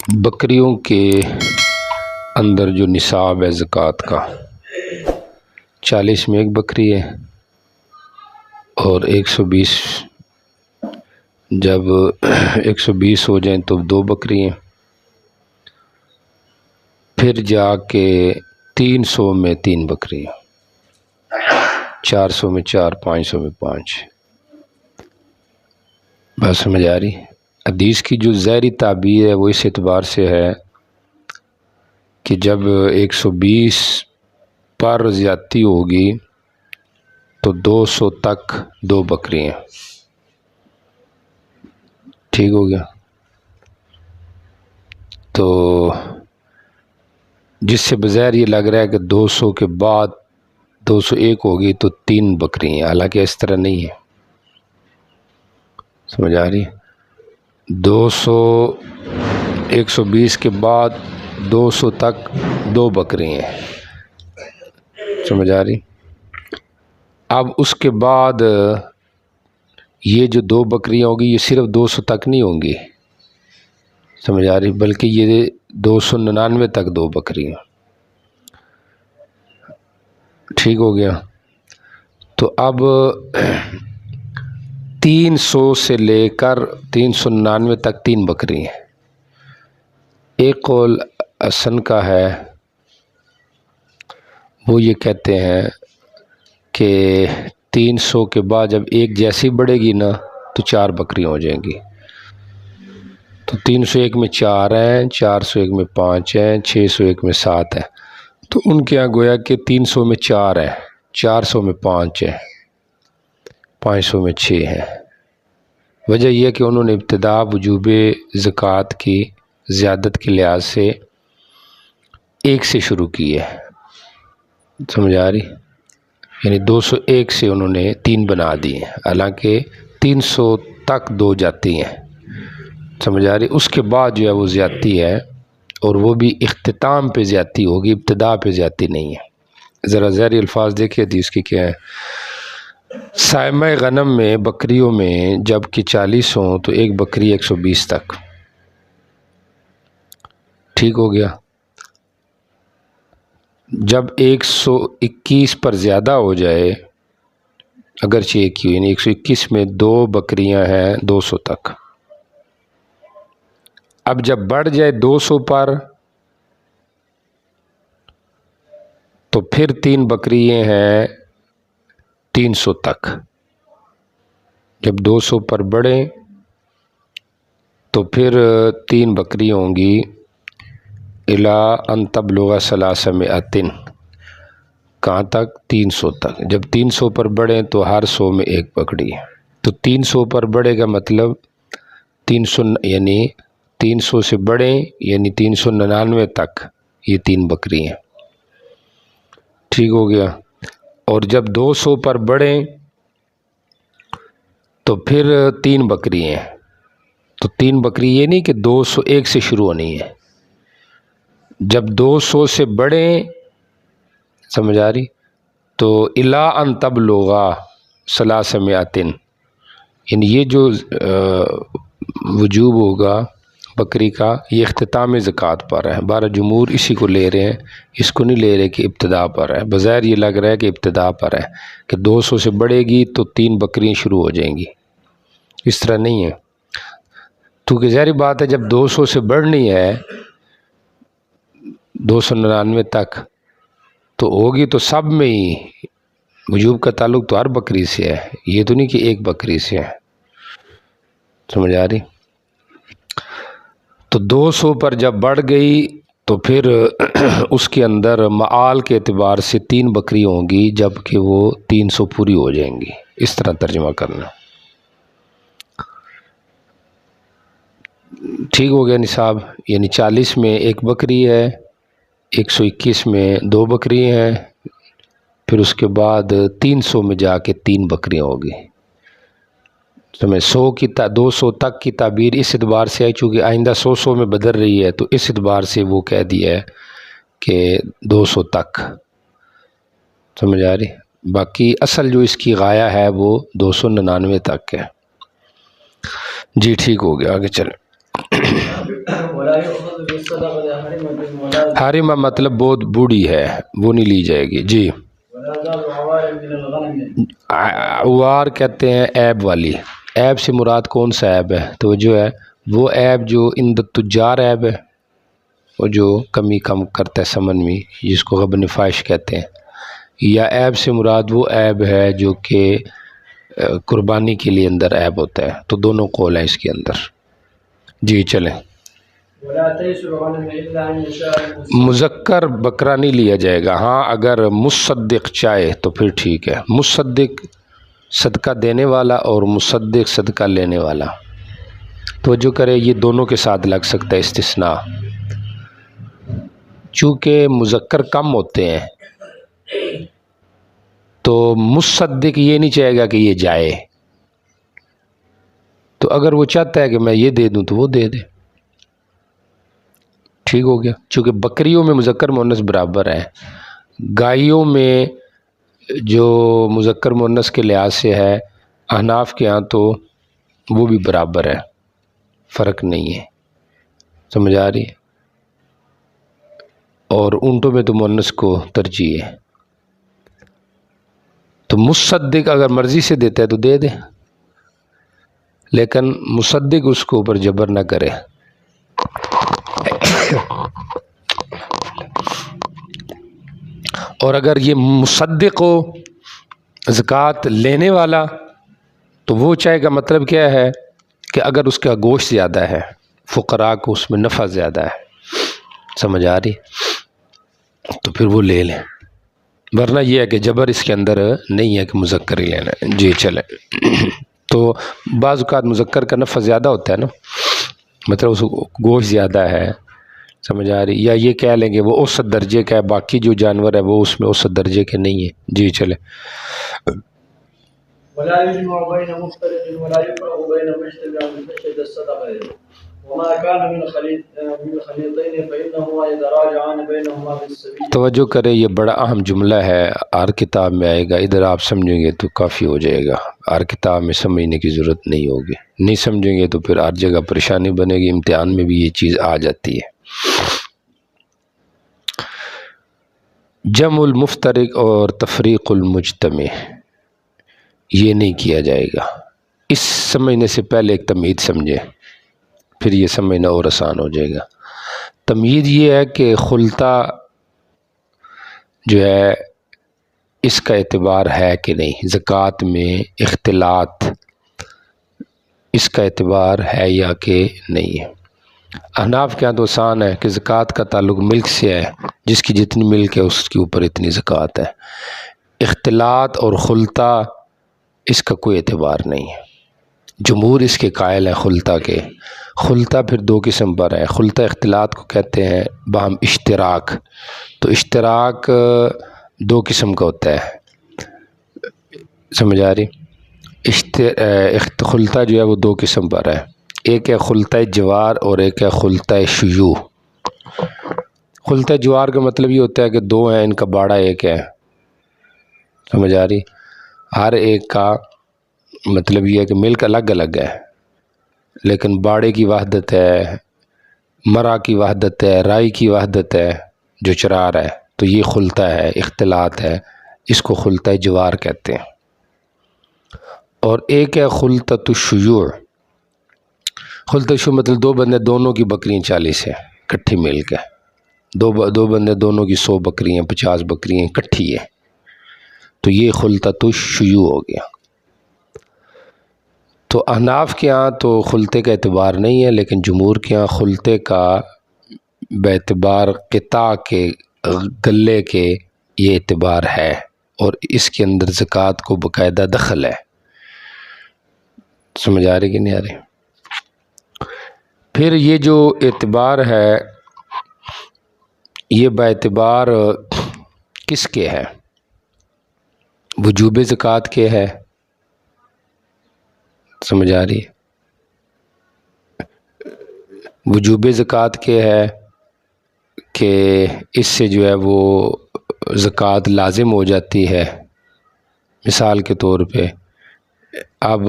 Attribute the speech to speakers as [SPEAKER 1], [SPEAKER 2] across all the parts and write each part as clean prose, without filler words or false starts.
[SPEAKER 1] بکریوں کے اندر جو نصاب ہے زکوٰۃ کا، 40 میں ایک بکری ہے اور 120، جب 120 ہو جائیں تو 2 بکری ہیں، پھر جا کے 300 میں 3 بکری ہیں، 400 میں 4، 500 میں 5۔ بات سمجھ آ رہی؟ حدیث کی جو ظاہری تعبیر ہے وہ اس اعتبار سے ہے کہ جب 120 پر زیادتی ہوگی تو 200 تک 2 بکری ہیں۔ ٹھیک ہو گیا؟ تو جس سے بظاہر یہ لگ رہا ہے کہ 200 کے بعد 201 ہوگی تو 3 بکری ہیں، حالانکہ اس طرح نہیں ہے۔ سمجھ آ رہی ہے؟ 120 کے بعد 200 تک 2 بکری ہیں، سمجھ آ رہی؟ اب اس کے بعد یہ جو 2 بکریاں ہوگی یہ صرف 200 تک نہیں ہوں گی، سمجھ آ رہی، بلکہ یہ 299 تک 2 بکری ہیں۔ ٹھیک ہو گیا؟ تو اب 300 سے لے کر 399 تک 3 بکری ہیں۔ ایک قول حسن کا ہے، وہ یہ کہتے ہیں کہ 300 کے بعد جب ایک جیسی بڑھے گی نا تو 4 بکریاں ہو جائیں گی، تو 301 میں 4 ہیں، 401 میں 5 ہیں، 601 میں 7 ہیں، تو ان کے یہاں گویا کہ 300 میں 4 ہیں، 400 میں 5 ہیں، 500 میں 6 ہیں۔ وجہ یہ کہ انہوں نے ابتدا وجوب زکوٰۃ کی زیادت کے لحاظ سے 1 سے شروع کی ہے، سمجھ آ رہی؟ یعنی 201 سے انہوں نے 3 بنا دی ہیں، حالانکہ 300 تک 2 جاتی ہیں، سمجھ آ رہی؟ اس کے بعد جو ہے وہ زیادتی ہے، اور وہ بھی اختتام پہ زیادتی ہوگی، ابتدا پہ زیادتی نہیں ہے۔ ذرا ظاہری الفاظ دیکھیں حدیث کی کیا ہے۔ سائمہ غنم میں بکریوں میں جب کہ 40 ہوں تو ایک بکری 120 تک۔ ٹھیک ہو گیا؟ جب 121 پر زیادہ ہو جائے، اگرچہ ایک ہی، یعنی 121 میں 2 بکریاں ہیں 200 تک۔ اب جب بڑھ جائے 200 پر تو پھر 3 بکریاں ہیں 300 تک۔ جب 200 پر بڑھیں تو پھر 3 بکری ہوں گی اِلیٰ ان تبلغ 300، کہاں تک؟ 300 تک۔ جب 300 پر بڑھیں تو ہر 100 میں 1 بکری ہے، تو 300 پر بڑھے گا مطلب 300، یعنی 300 سے بڑھیں یعنی 399 تک یہ 3 بکری ہیں۔ ٹھیک ہو گیا؟ اور جب 200 پر بڑھیں تو پھر 3 بکری ہیں، تو 3 بکری یہ نہیں کہ 201 سے شروع ہونی ہے، جب 200 سے بڑھیں، سمجھ آ رہی، تو اِلیٰ ان تبلغ 300، یعنی یہ جو وجوب ہوگا بکری کا یہ اختتام زکوٰۃ پر ہے۔ بارہ جمہور اسی کو لے رہے ہیں، اس کو نہیں لے رہے کہ ابتدا پر ہے۔ بظاہر یہ لگ رہا ہے کہ ابتدا پر ہے، کہ 200 سے بڑھے گی تو 3 بکریاں شروع ہو جائیں گی، اس طرح نہیں ہے۔ تو کہ ظاہری بات ہے جب 200 سے بڑھنی ہے 299 تک تو ہوگی تو سب میں ہی، وجوب کا تعلق تو ہر بکری سے ہے، یہ تو نہیں کہ ایک بکری سے ہے، سمجھ آ رہی؟ تو 200 پر جب بڑھ گئی تو پھر اس کے اندر معال کے اعتبار سے 3 بکری ہوں گی جبکہ وہ 300 پوری ہو جائیں گی، اس طرح ترجمہ کرنا۔ ٹھیک ہو گیا نصاب؟ یعنی 40 میں 1 بکری ہے، 121 میں 2 بکری ہیں، پھر اس کے بعد 300 میں جا کے 3 بکریاں ہوگی۔ تو میں 200 تک کی تعبیر اس اعتبار سے ہے چونکہ آئندہ 100 میں بدل رہی ہے، تو اس اعتبار سے وہ کہہ دیا ہے کہ 200 تک، سمجھ آ رہی؟ باقی اصل جو اس کی غایہ ہے وہ 299 تک ہے۔ جی ٹھیک ہو گیا، آگے چلیں۔ حارمہ مطلب بہت بوڑھی ہے، وہ نہیں لی جائے گی جی۔ عوار کہتے ہیں عیب والی، عیب سے مراد کون سا عیب ہے؟ تو جو ہے وہ عیب جو عند التجار عیب ہے، وہ جو کمی کم کرتا ہے سمن میں، جس کو غبن فاحش کہتے ہیں، یا عیب سے مراد وہ عیب ہے جو کہ قربانی کے لیے اندر عیب ہوتا ہے۔ تو دونوں قول ہیں اس کے اندر جی۔ چلیں، مذکر بکرا نہیں لیا جائے گا، ہاں اگر مصدق چاہے تو پھر ٹھیک ہے، مصدق صدقہ دینے والا اور مصدق صدقہ لینے والا، توجہ کرے یہ دونوں کے ساتھ لگ سکتا ہے استثناء، چونکہ مذکر کم ہوتے ہیں تو مصدق یہ نہیں چاہے گا کہ یہ جائے، تو اگر وہ چاہتا ہے کہ میں یہ دے دوں تو وہ دے دے، ٹھیک ہو گیا۔ چونکہ بکریوں میں مذکر مؤنث برابر ہے، گائیوں میں جو مذکر مؤنث کے لحاظ سے ہے احناف کے ہاں تو وہ بھی برابر ہے، فرق نہیں ہے، سمجھ آ رہی ہے؟ اور اونٹوں میں تو مؤنث کو ترجیح ہے، تو مصدق اگر مرضی سے دیتا ہے تو دے دے، لیکن مصدق اس کو اوپر جبر نہ کرے۔ اور اگر یہ مصدق ہو زکوٰۃ لینے والا تو وہ چاہے گا، مطلب کیا ہے کہ اگر اس کا گوشت زیادہ ہے، فقراء کو اس میں نفع زیادہ ہے، سمجھ آ رہی، تو پھر وہ لے لیں، ورنہ یہ ہے کہ جبر اس کے اندر نہیں ہے کہ مذکر ہی لینا ہے جی۔ چلیں، تو بعض اوقات مذکر کا نفع زیادہ ہوتا ہے نا، مطلب اس کو گوشت زیادہ ہے، سمجھ آ رہی، یا یہ کہہ لیں گے وہ اوسط درجے کا ہے، باقی جو جانور ہے وہ اس میں اوسط درجے کے نہیں ہے جی۔ چلیں،
[SPEAKER 2] ولا يجمع بين مفترق ولا يفرق بين مشتبه من خشية الصدقة وما كان من خليطين فإنهما يتراجعان بينهما بالسبيل۔
[SPEAKER 1] توجہ کرے، یہ بڑا اہم جملہ ہے، ہر کتاب میں آئے گا، ادھر آپ سمجھیں گے تو کافی ہو جائے گا، ہر کتاب میں سمجھنے کی ضرورت نہیں ہوگی، نہیں سمجھیں گے تو پھر ہر جگہ پریشانی بنے گی، امتحان میں بھی یہ چیز آ جاتی ہے۔ جمع المفترق اور تفریق المجتمع یہ نہیں کیا جائے گا، اس سمجھنے سے پہلے ایک تمہید سمجھیں، پھر یہ سمجھنا اور آسان ہو جائے گا۔ تمہید یہ ہے کہ خلطہ جو ہے اس کا اعتبار ہے کہ نہیں، زکوٰۃ میں اختلاط اس کا اعتبار ہے یا کہ نہیں ہے۔ احناف کے ہاں تو آسان ہے کہ زکوٰۃ کا تعلق ملک سے ہے، جس کی جتنی ملک ہے اس کے اوپر اتنی زکوٰۃ ہے، اختلاط اور خلطہ اس کا کوئی اعتبار نہیں ہے۔ جمہور اس کے قائل ہیں خلطہ کے، خلطہ پھر دو قسم پر ہے، خلطہ اختلاط کو کہتے ہیں باہم اشتراک، تو اشتراک دو قسم کا ہوتا ہے، سمجھ آ رہی، خلطہ جو ہے وہ دو قسم پر ہے، ایک ہے خلطہ جوار اور ایک ہے خلطہ شیوع۔ خلطہ جوار کا مطلب یہ ہوتا ہے کہ دو ہیں، ان کا باڑہ ایک ہے، سمجھ آ رہی، ہر ایک کا مطلب یہ ہے کہ ملک الگ الگ ہے لیکن باڑے کی وحدت ہے، مرا کی وحدت ہے، رائی کی وحدت ہے جو چرا رہا ہے، تو یہ خلطہ ہے، اختلاط ہے، اس کو خلطہ جوار کہتے ہیں۔ اور ایک ہے خلطۃ الشیوع، خلطہ شیوع مطلب دو بندے دونوں کی بکریاں 40 ہیں کٹھی مل کے، دو بندے دونوں کی 100 بکریاں 50 بکریاں کٹھی ہے، تو یہ خلطۃ الشیوع ہو گیا۔ تو احناف کے ہاں تو خلطے کا اعتبار نہیں ہے، لیکن جمہور کے ہاں خلطے کا باعتبار قطع کے، گلے کے یہ اعتبار ہے، اور اس کے اندر زکوٰۃ کو باقاعدہ دخل ہے، سمجھ آ رہی کہ نہیں آ رہی؟ پھر یہ جو اعتبار ہے یہ باعتبار کس کے ہے؟ وجوب زکوٰۃ کے ہے، سمجھ آ رہی ہے؟ وجوب زکوٰۃ کے ہے کہ اس سے جو ہے وہ زکوٰۃ لازم ہو جاتی ہے، مثال کے طور پہ اب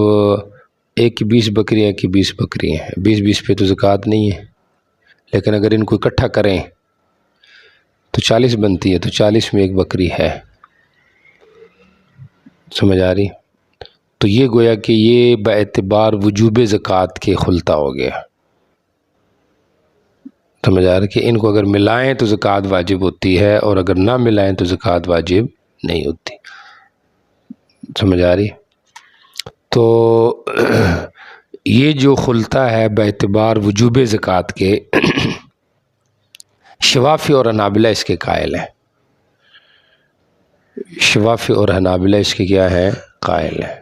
[SPEAKER 1] ایک کی 20 بکریاں، ایک کی 20 بکریاں ہیں، 20 پہ تو زکوٰۃ نہیں ہے، لیکن اگر ان کو اکٹھا کریں تو 40 بنتی ہے، تو 40 میں ایک بکری ہے، سمجھ آ رہی؟ تو یہ گویا کہ یہ باعتبار وجوب زکوٰۃ کے خلطہ ہو گیا، سمجھ آ رہا کہ ان کو اگر ملائیں تو زکوٰۃ واجب ہوتی ہے، اور اگر نہ ملائیں تو زکوٰۃ واجب نہیں ہوتی، سمجھ آ رہی؟ تو یہ جو خلطہ ہے باعتبار وجوب زکوٰۃ کے، شوافی اور حنابلہ اس کے قائل ہیں، شوافی اور حنابلہ اس کے کیا ہیں؟ قائل ہیں،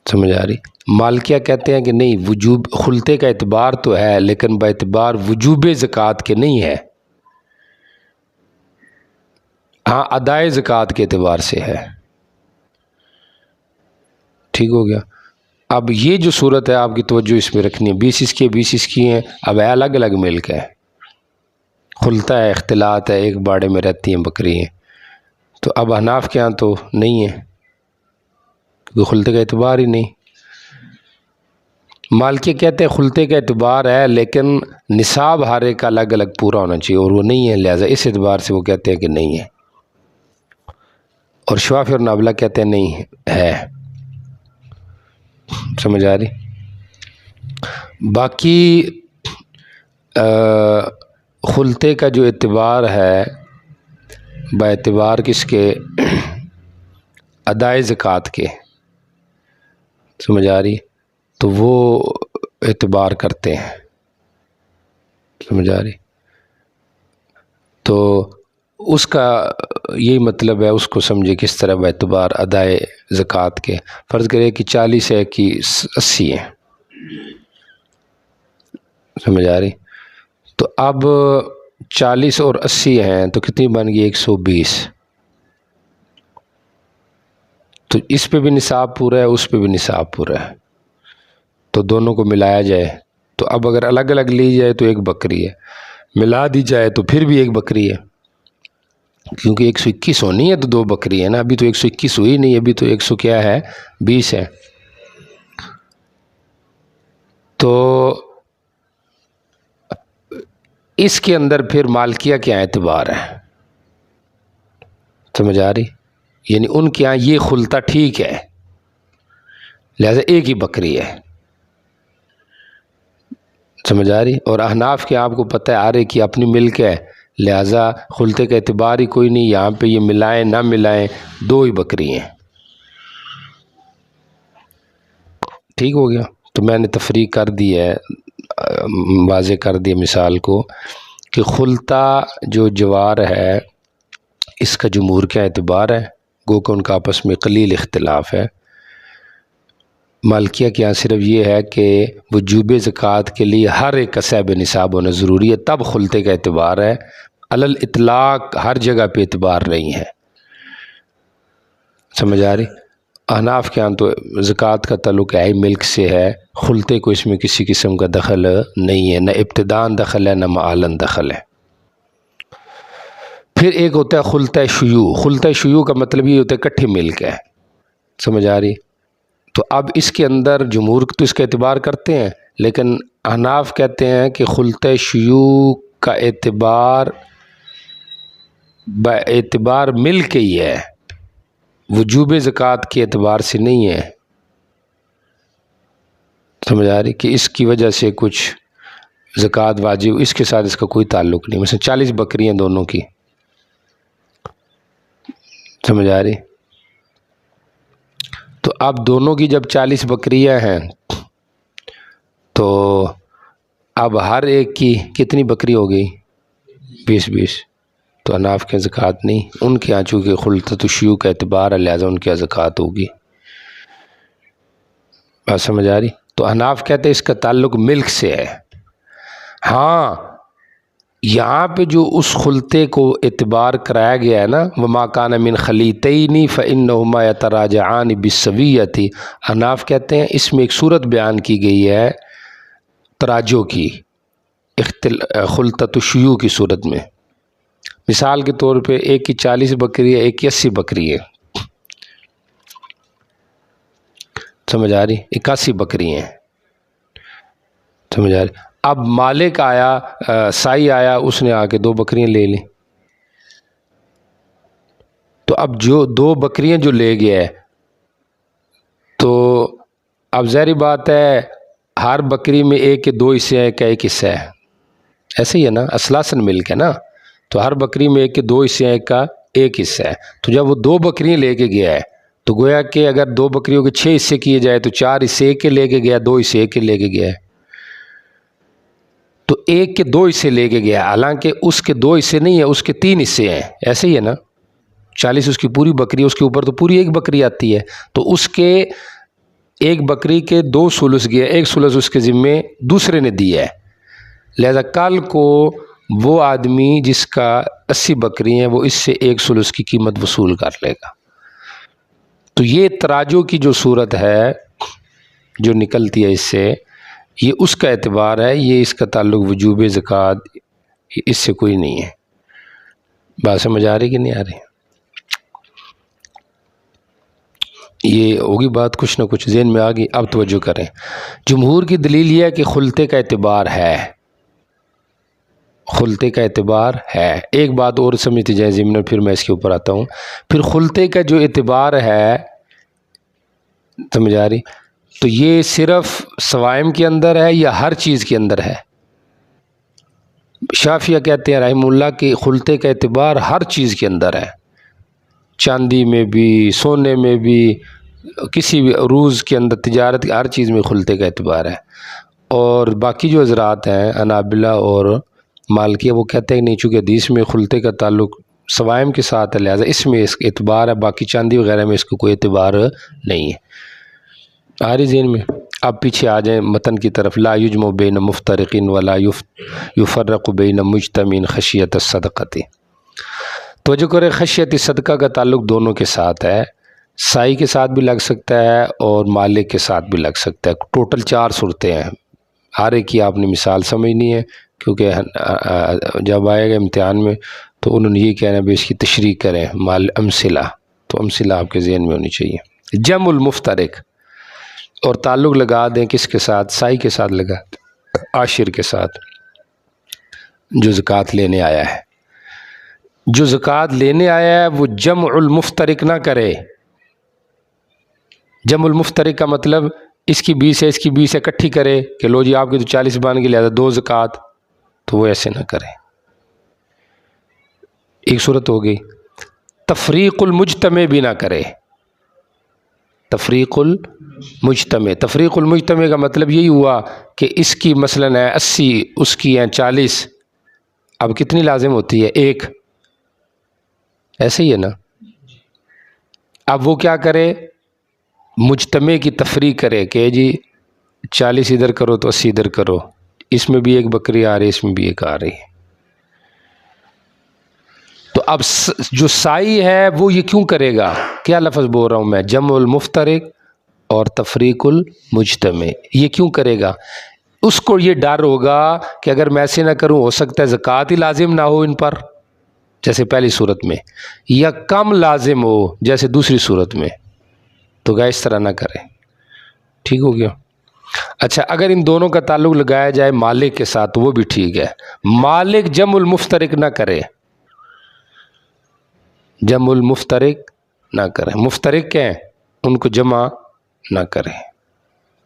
[SPEAKER 1] سمجھ آ رہی؟ مالکیہ کہتے ہیں کہ نہیں، وجوب خلطے کا اعتبار تو ہے لیکن باعتبار وجوب زکوٰۃ کے نہیں ہے، ہاں ادائے زکوٰۃ کے اعتبار سے ہے، ٹھیک ہو گیا؟ اب یہ جو صورت ہے آپ کی توجہ اس میں رکھنی ہے، 20 اس کی 20 اس کی ہیں، اب الگ الگ ملک ہے، خلطہ ہے، اختلاط ہے، ایک باڑے میں رہتی ہیں بکری ہیں، تو اب حناف کے ہاں تو نہیں ہے کیونکہ خلطے کا اعتبار ہی نہیں، مالکی کہتے ہیں خلطے کا اعتبار ہے لیکن نصاب ہر ایک کا الگ الگ پورا ہونا چاہیے، اور وہ نہیں ہے، لہذا اس اعتبار سے وہ کہتے ہیں کہ نہیں ہے، اور شوافی اور حنابلہ کہتے ہیں نہیں ہے، سمجھ آ رہی؟ باقی خلطے کا جو اعتبار ہے باعتبار کس کے؟ ادائے زکوٰۃ کے، سمجھ آ رہی؟ تو وہ اعتبار کرتے ہیں، سمجھ آ رہی؟ تو اس کا یہی مطلب ہے، اس کو سمجھے کس طرح باعتبار ادائے زکوٰۃ کے، فرض کرے کہ 40 ہے کہ 80 ہے، سمجھ آ رہی؟ تو اب 40 اور 80 ہیں تو کتنی بن گئی؟ 120، تو اس پہ بھی نصاب پورا ہے، اس پہ بھی نصاب پورا ہے، تو دونوں کو ملایا جائے تو اب اگر الگ الگ لی جائے تو ایک بکری ہے، ملا دی جائے تو پھر بھی ایک بکری ہے، کیونکہ 121 ہونی ہے تو 2 بکری ہے نا، ابھی تو 121 ہوئی نہیں، ابھی تو 100 کیا ہے؟ 20 ہے، تو اس کے اندر پھر مالکیہ کے اعتبار ہے، سمجھ آ رہی؟ یعنی ان کے یہاں یہ خلطہ ٹھیک ہے، لہذا ایک ہی بکری ہے، سمجھ آ رہی؟ اور احناف کے آپ کو پتہ ہے آرے کی اپنی ملک ہے، لہذا خلطے کا اعتبار ہی کوئی نہیں، یہاں پہ یہ ملائیں نہ ملائیں 2 ہی بکری ہیں، ٹھیک ہو گیا؟ تو میں نے تفریق کر دی ہے، واضح کر دیا مثال کو کہ خلطہ جو جوار ہے اس کا جمہور کا اعتبار ہے، گو کہ ان کا آپس میں قلیل اختلاف ہے، مالکیہ کے یہاں صرف یہ ہے کہ وجوب زکوٰۃ کے لیے ہر ایک کا صاحب نصاب ہونا ضروری ہے، تب خلطے کا اعتبار ہے، علی الاطلاق ہر جگہ پہ اعتبار نہیں ہے، سمجھ آ رہی؟ احناف کے ہاں تو زکوٰۃ کا تعلق ہے ملک سے ہے، خلطے کو اس میں کسی قسم کا دخل نہیں ہے، نہ ابتداً دخل ہے نہ معالاً دخل ہے۔ پھر ایک ہوتا ہے خلطہ شیوع، خلطہ شیوع کا مطلب یہ ہوتا ہے کٹھی ملک ہے، سمجھ آ رہی؟ تو اب اس کے اندر جمہور تو اس کا اعتبار کرتے ہیں، لیکن احناف کہتے ہیں کہ خلطہ شیوع کا اعتبار مل کے ہی ہے، وجوب زکوٰۃ کے اعتبار سے نہیں ہے، سمجھ آ رہی؟ کہ اس کی وجہ سے کچھ زکوٰۃ واجب، اس کے ساتھ اس کا کوئی تعلق نہیں، مثلا 40 بکریاں دونوں کی، سمجھ آ رہی؟ تو اب دونوں کی جب 40 بکریاں ہیں تو اب ہر ایک کی کتنی بکری ہو گئی؟ 20، تو احناف کے زکوٰۃ نہیں، ان کے یہاں چونکہ خلطۃ الشیوع کا اعتبار ہے لہٰذا ان کے یہاں زکوٰۃ ہوگی، بات سمجھ آ رہی؟ تو احناف کہتے ہیں اس کا تعلق ملک سے ہے، ہاں یہاں پہ جو اس خلطے کو اعتبار کرایا گیا ہے نا، وَمَا كَانَ مِنْ خَلِيطَيْنِ فَإِنَّهُمَا يَتَرَاجَعَانِ بِالسَّوِيَّةِ، احناف کہتے ہیں اس میں ایک صورت بیان کی گئی ہے تراجع کی، خلطۃ الشیوع کی صورت میں، مثال کے طور پہ ایک کی 40 بکری ہے، ایک کی 80 بکری ہے، سمجھ آ رہی؟ 81 بکری ہیں، سمجھ آ رہی؟ اب مالک آیا، سائی آیا، اس نے آ کے 2 بکریاں لے لیں، تو اب جو 2 بکریاں جو لے گیا ہے، تو اب ظاہری بات ہے ہر بکری میں 1 کے 2 حصے ہیں، کا 1 حصہ ہے، ایسے ہی ہے نا، اصلاً مل کے نا، تو ہر بکری میں 1 کے 2 حصے ہیں، 1 کا 1 حصہ ہے۔ تو جب وہ 2 بکریاں لے کے گیا ہے تو گویا کہ اگر 2 بکریوں کے 6 حصے کیے جائے تو 4 حصے 1 کے لے کے گیا، 2 حصے 1 کے لے کے گیا ہے، تو 1 کے 2 حصے لے کے گیا، حالانکہ اس کے 2 حصے نہیں ہیں، اس کے 3 حصے ہیں، ایسے ہی ہے نا، 40 اس کی پوری بکری، اس کے اوپر تو پوری 1 بکری آتی ہے، تو اس کے 1 بکری کے 2 ثلث گیا، 1 ثلث اس کے ذمے دوسرے نے دیا ہے، لہذا کل کو وہ آدمی جس کا 80 بکری ہیں وہ اس سے 1 ثلث کی قیمت وصول کر لے گا۔ تو یہ تراجو کی جو صورت ہے جو نکلتی ہے اس سے، یہ اس کا اعتبار ہے، یہ اس کا تعلق وجوب زکوٰۃ اس سے کوئی نہیں ہے۔ بات سمجھ آ رہی کہ نہیں آ رہی؟ یہ ہوگی بات کچھ نہ کچھ ذہن میں آ گئی۔ اب توجہ کریں، جمہور کی دلیل یہ ہے کہ خلطے کا اعتبار ہے، خلطے کا اعتبار ہے۔ ایک بات اور سمجھتے جائیں ضمن، پھر میں اس کے اوپر آتا ہوں۔ پھر خلطے کا جو اعتبار ہے، سمجھ آ رہی، تو یہ صرف سوائم کے اندر ہے یا ہر چیز کے اندر ہے؟ شافعیہ کہتے ہیں رحمہ اللہ کہ خلطے کا اعتبار ہر چیز کے اندر ہے، چاندی میں بھی، سونے میں بھی، کسی بھی عروض کے اندر، تجارت کی ہر چیز میں خلطے کا اعتبار ہے۔ اور باقی جو حضرات ہیں حنابلہ اور مالکیہ وہ کہتے ہیں نہیں، چونکہ حدیث میں خلطے کا تعلق سوائم کے ساتھ ہے، لہٰذا اس میں اس کا اعتبار ہے، باقی چاندی وغیرہ میں اس کو کوئی اعتبار نہیں ہے۔ آ رہی ذہن میں؟ اب پیچھے آ جائیں متن کی طرف۔ لا یجمع بین مفترقین ولا یفرق بین مجتمعین خشیۃ الصدقۃ۔ توجہ کرے، خشیت صدقہ کا تعلق دونوں کے ساتھ ہے، سائی کے ساتھ بھی لگ سکتا ہے اور مالک کے ساتھ بھی لگ سکتا ہے۔ ٹوٹل 4 صورتیں ہیں، ہر ایک کی آپ نے مثال سمجھنی ہے، کیونکہ جب آئے گا امتحان میں تو انہوں نے یہ کہنا ہے اس کی تشریح کریں مال امثلہ، تو امثلہ آپ کے ذہن میں ہونی چاہیے۔ جمع المفترق، اور تعلق لگا دیں کس کے ساتھ؟ سائی کے ساتھ لگا دیں، عاشر کے ساتھ، جو زکوٰۃ لینے آیا ہے۔ جو زکوٰۃ لینے آیا ہے وہ جمع المفترق نہ کرے۔ جمع المفترق کا مطلب اس کی 20 ہے، اس کی 20 اکٹھی کرے کہ لو جی آپ کی تو 40 بن گئی، لہذا 2 زکوٰۃ، تو وہ ایسے نہ کرے۔ ایک صورت ہو گئی۔ تفریق المجتمع بھی نہ کرے۔ تفریق المجتمع، تفریق المجتمع کا مطلب یہی ہوا کہ اس کی مثلاً ہے 80، اس کی ہیں 40، اب کتنی لازم ہوتی ہے؟ 1، ایسے ہی ہے نا۔ اب وہ کیا کرے؟ مجتمع کی تفریق کرے کہ جی 40 ادھر کرو تو 80 ادھر کرو، اس میں بھی 1 بکری آ رہی ہے، اس میں بھی 1 آ رہی ہے۔ تو اب جو سائی ہے وہ یہ کیوں کرے گا؟ کیا لفظ بول رہا ہوں میں؟ جمع المفترق اور تفریق المجتمع، یہ کیوں کرے گا؟ اس کو یہ ڈر ہوگا کہ اگر میں ایسے نہ کروں ہو سکتا ہے زکوٰۃ ہی لازم نہ ہو ان پر، جیسے پہلی صورت میں، یا کم لازم ہو جیسے دوسری صورت میں، تو گا اس طرح نہ کرے۔ ٹھیک ہو گیا؟ اچھا، اگر ان دونوں کا تعلق لگایا جائے مالک کے ساتھ تو وہ بھی ٹھیک ہے۔ مالک جمع المفترق نہ کرے، جمع المفترق نہ کرے، مفترق کہیں ان کو جمع نہ کرے،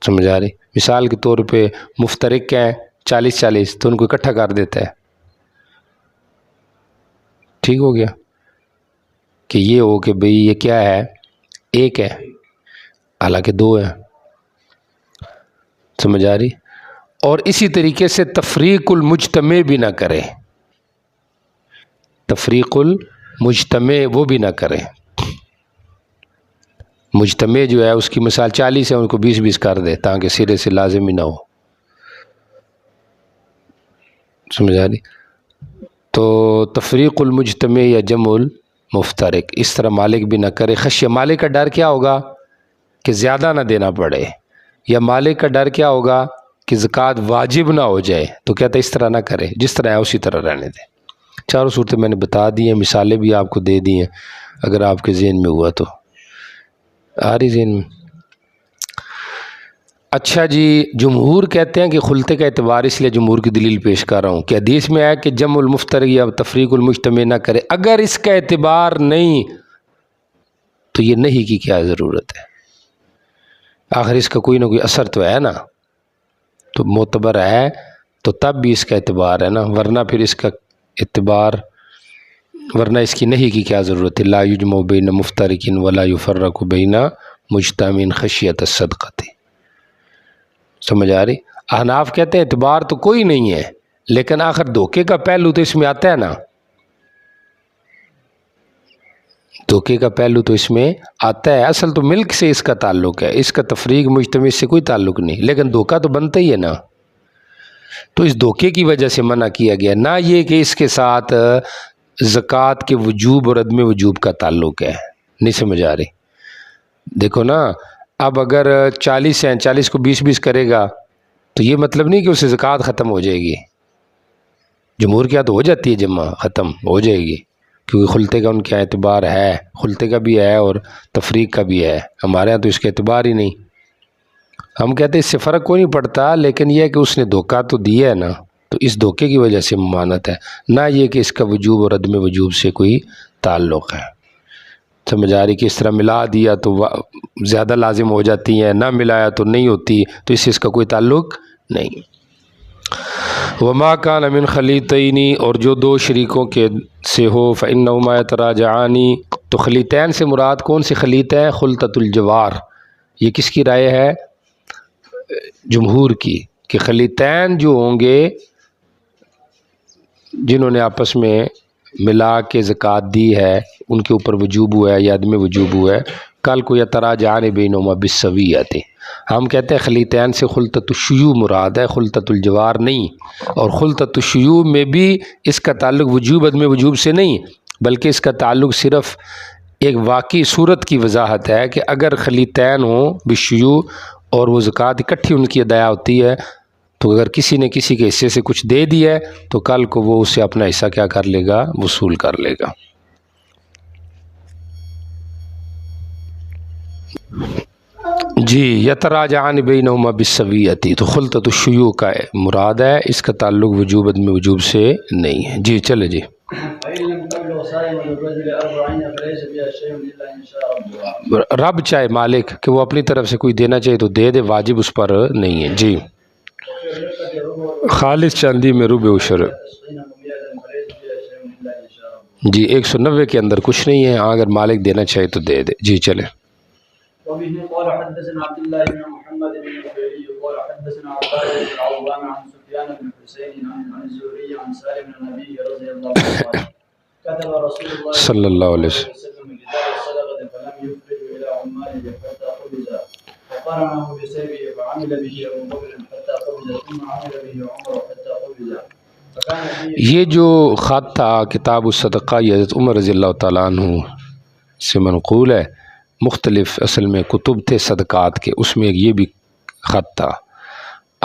[SPEAKER 1] سمجھ آ رہی؟ مثال کے طور پہ مفترق کہیں 40 تو ان کو اکٹھا کر دیتا ہے۔ ٹھیک ہو گیا؟ کہ یہ ہو کہ بھئی یہ کیا ہے؟ 1 ہے حالانکہ 2 ہے، سمجھ آ رہی؟ اور اسی طریقے سے تفریق المجتمع بھی نہ کرے، تفریق المجتمع وہ بھی نہ کرے۔ مجتمع جو ہے اس کی مثال 40 ہے، ان کو 20 کر دے تاکہ سرے سے لازم ہی نہ ہو، سمجھ آ رہی؟ تو تفریق المجتمع یا جمع المفترق اس طرح مالک بھی نہ کرے۔ خشیہ، مالک کا ڈر کیا ہوگا؟ کہ زیادہ نہ دینا پڑے، یا مالک کا ڈر کیا ہوگا؟ کہ زکوٰۃ واجب نہ ہو جائے، تو کہتا ہے اس طرح نہ کرے، جس طرح ہے اسی طرح رہنے دے۔ 4 صورتیں میں نے بتا دی ہیں، مثالیں بھی آپ کو دے دی ہیں، اگر آپ کے ذہن میں ہوا تو۔ آ رہی ذہن میں؟ اچھا جی، جمہور کہتے ہیں کہ خلطے کا اعتبار اس لیے جمہور کی دلیل پیش کر رہا ہوں کہ حدیث میں ہے کہ جمع المفترق یا تفریق المجتمع نہ کرے. اگر اس کا اعتبار نہیں تو یہ نہیں کی کیا ضرورت ہے؟ آخر اس کا کوئی نہ کوئی اثر تو ہے نا، تو معتبر ہے تو تب بھی اس کا اعتبار ہے نا، ورنہ پھر اس کا اعتبار، ورنہ اس کی نہیں کی کیا ضرورت ہے. لا یجمع بین مفترق ولا یفرق بین مجتمع خشیۃ الصدقۃ. سمجھ آ رہی؟ احناف کہتے ہیں اعتبار تو کوئی نہیں ہے، لیکن آخر دھوکے کا پہلو تو اس میں آتا ہے نا، دھوکے کا پہلو تو اس میں آتا ہے. اصل تو ملک سے اس کا تعلق ہے، اس کا تفریق مجتمع سے کوئی تعلق نہیں، لیکن دھوکہ تو بنتا ہی ہے نا. تو اس دھوکے کی وجہ سے منع کیا گیا، نہ یہ کہ اس کے ساتھ زکوٰۃ کے وجوب اور عدم وجوب کا تعلق ہے. نہیں سمجھ آ رہی؟ دیکھو نا، اب اگر 40 ہیں، 40 کو 20 کرے گا تو یہ مطلب نہیں کہ اس سے زکوٰۃ ختم ہو جائے گی. جمہور کیا تو ہو جاتی ہے، جمع ختم ہو جائے گی، کیونکہ خلطے کا ان کے اعتبار ہے، خلطے کا بھی ہے اور تفریق کا بھی ہے. ہمارے ہاں تو اس کا اعتبار ہی نہیں. ہم کہتے ہیں اس سے فرق کوئی نہیں پڑتا، لیکن یہ ہے کہ اس نے دھوکہ تو دیا ہے نا، تو اس دھوکے کی وجہ سے ممانعت ہے، نہ یہ کہ اس کا وجوب اور عدم وجوب سے کوئی تعلق ہے. سمجھ آ رہی کہ اس طرح ملا دیا تو زیادہ لازم ہو جاتی ہیں، نہ ملایا تو نہیں ہوتی، تو اس سے اس کا کوئی تعلق نہیں. وما کان من خلیطین، اور جو دو شریکوں کے سے ہو، فإنہما یتراجعان، تو خلیطین سے مراد کون سی خلیط ہے؟ خلطۃ الجوار. یہ کس کی رائے ہے؟ جمہور کی، کہ خلیطین جو ہوں گے جنہوں نے آپس میں ملا کے زکوٰۃ دی ہے، ان کے اوپر وجوب ہوا ہے یا عدم وجوب ہوا ہے، کل کو یتراجعان بینہما بالسویۃ. ہم کہتے ہیں خلیطین سے خلطۃ الشیوع مراد ہے، خلطۃ الجوار نہیں. اور خلطۃ الشیوع میں بھی اس کا تعلق وجوب عدم وجوب سے نہیں، بلکہ اس کا تعلق صرف ایک واقعی صورت کی وضاحت ہے کہ اگر خلیطین ہوں بالشیوع اور وہ زکوٰۃ اکٹھی ان کی ادا ہوتی ہے، تو اگر کسی نے کسی کے حصے سے کچھ دے دیا ہے تو کل کو وہ اسے اپنا حصہ کیا کر لے گا؟ وصول کر لے گا. جی، یتراجعان بینہما بالسویۃ، تو خلطۃ الشیوع کا مراد ہے، اس کا تعلق وجوب عدم وجوب سے نہیں ہے. جی چلے جی. رب چاہے مالک کہ وہ اپنی طرف سے کوئی دینا چاہے تو دے دے، واجب اس پر نہیں ہے. جی، خالص چاندی میں ربع عشر. جی 190 کے اندر کچھ نہیں ہے، اگر مالک دینا چاہے تو دے دے. جی چلے.
[SPEAKER 2] وبه قال حدثنا عبد الله بن محمد بن النبيلي قال حدثنا عباد بن العوام عن سفيان بن حسين عن الزهري عن سالم بن النبي رضي الله عنه كتب رسول الله
[SPEAKER 1] صلى الله عليه وسلم
[SPEAKER 2] كتاب الصدقة فلم يخرج إلى عماله حتى قبض فقرنه بسيفه فعمل به أبو بكر حتى قبض ثم عمل به عمر حتى قبض.
[SPEAKER 1] یہ جو خط تھا کتاب الصدقہ، یہ حضرت عمر رضی اللہ تعالیٰ عنہ سے منقول ہے. مختلف اصل میں کتب تھے صدقات کے، اس میں یہ بھی خط تھا.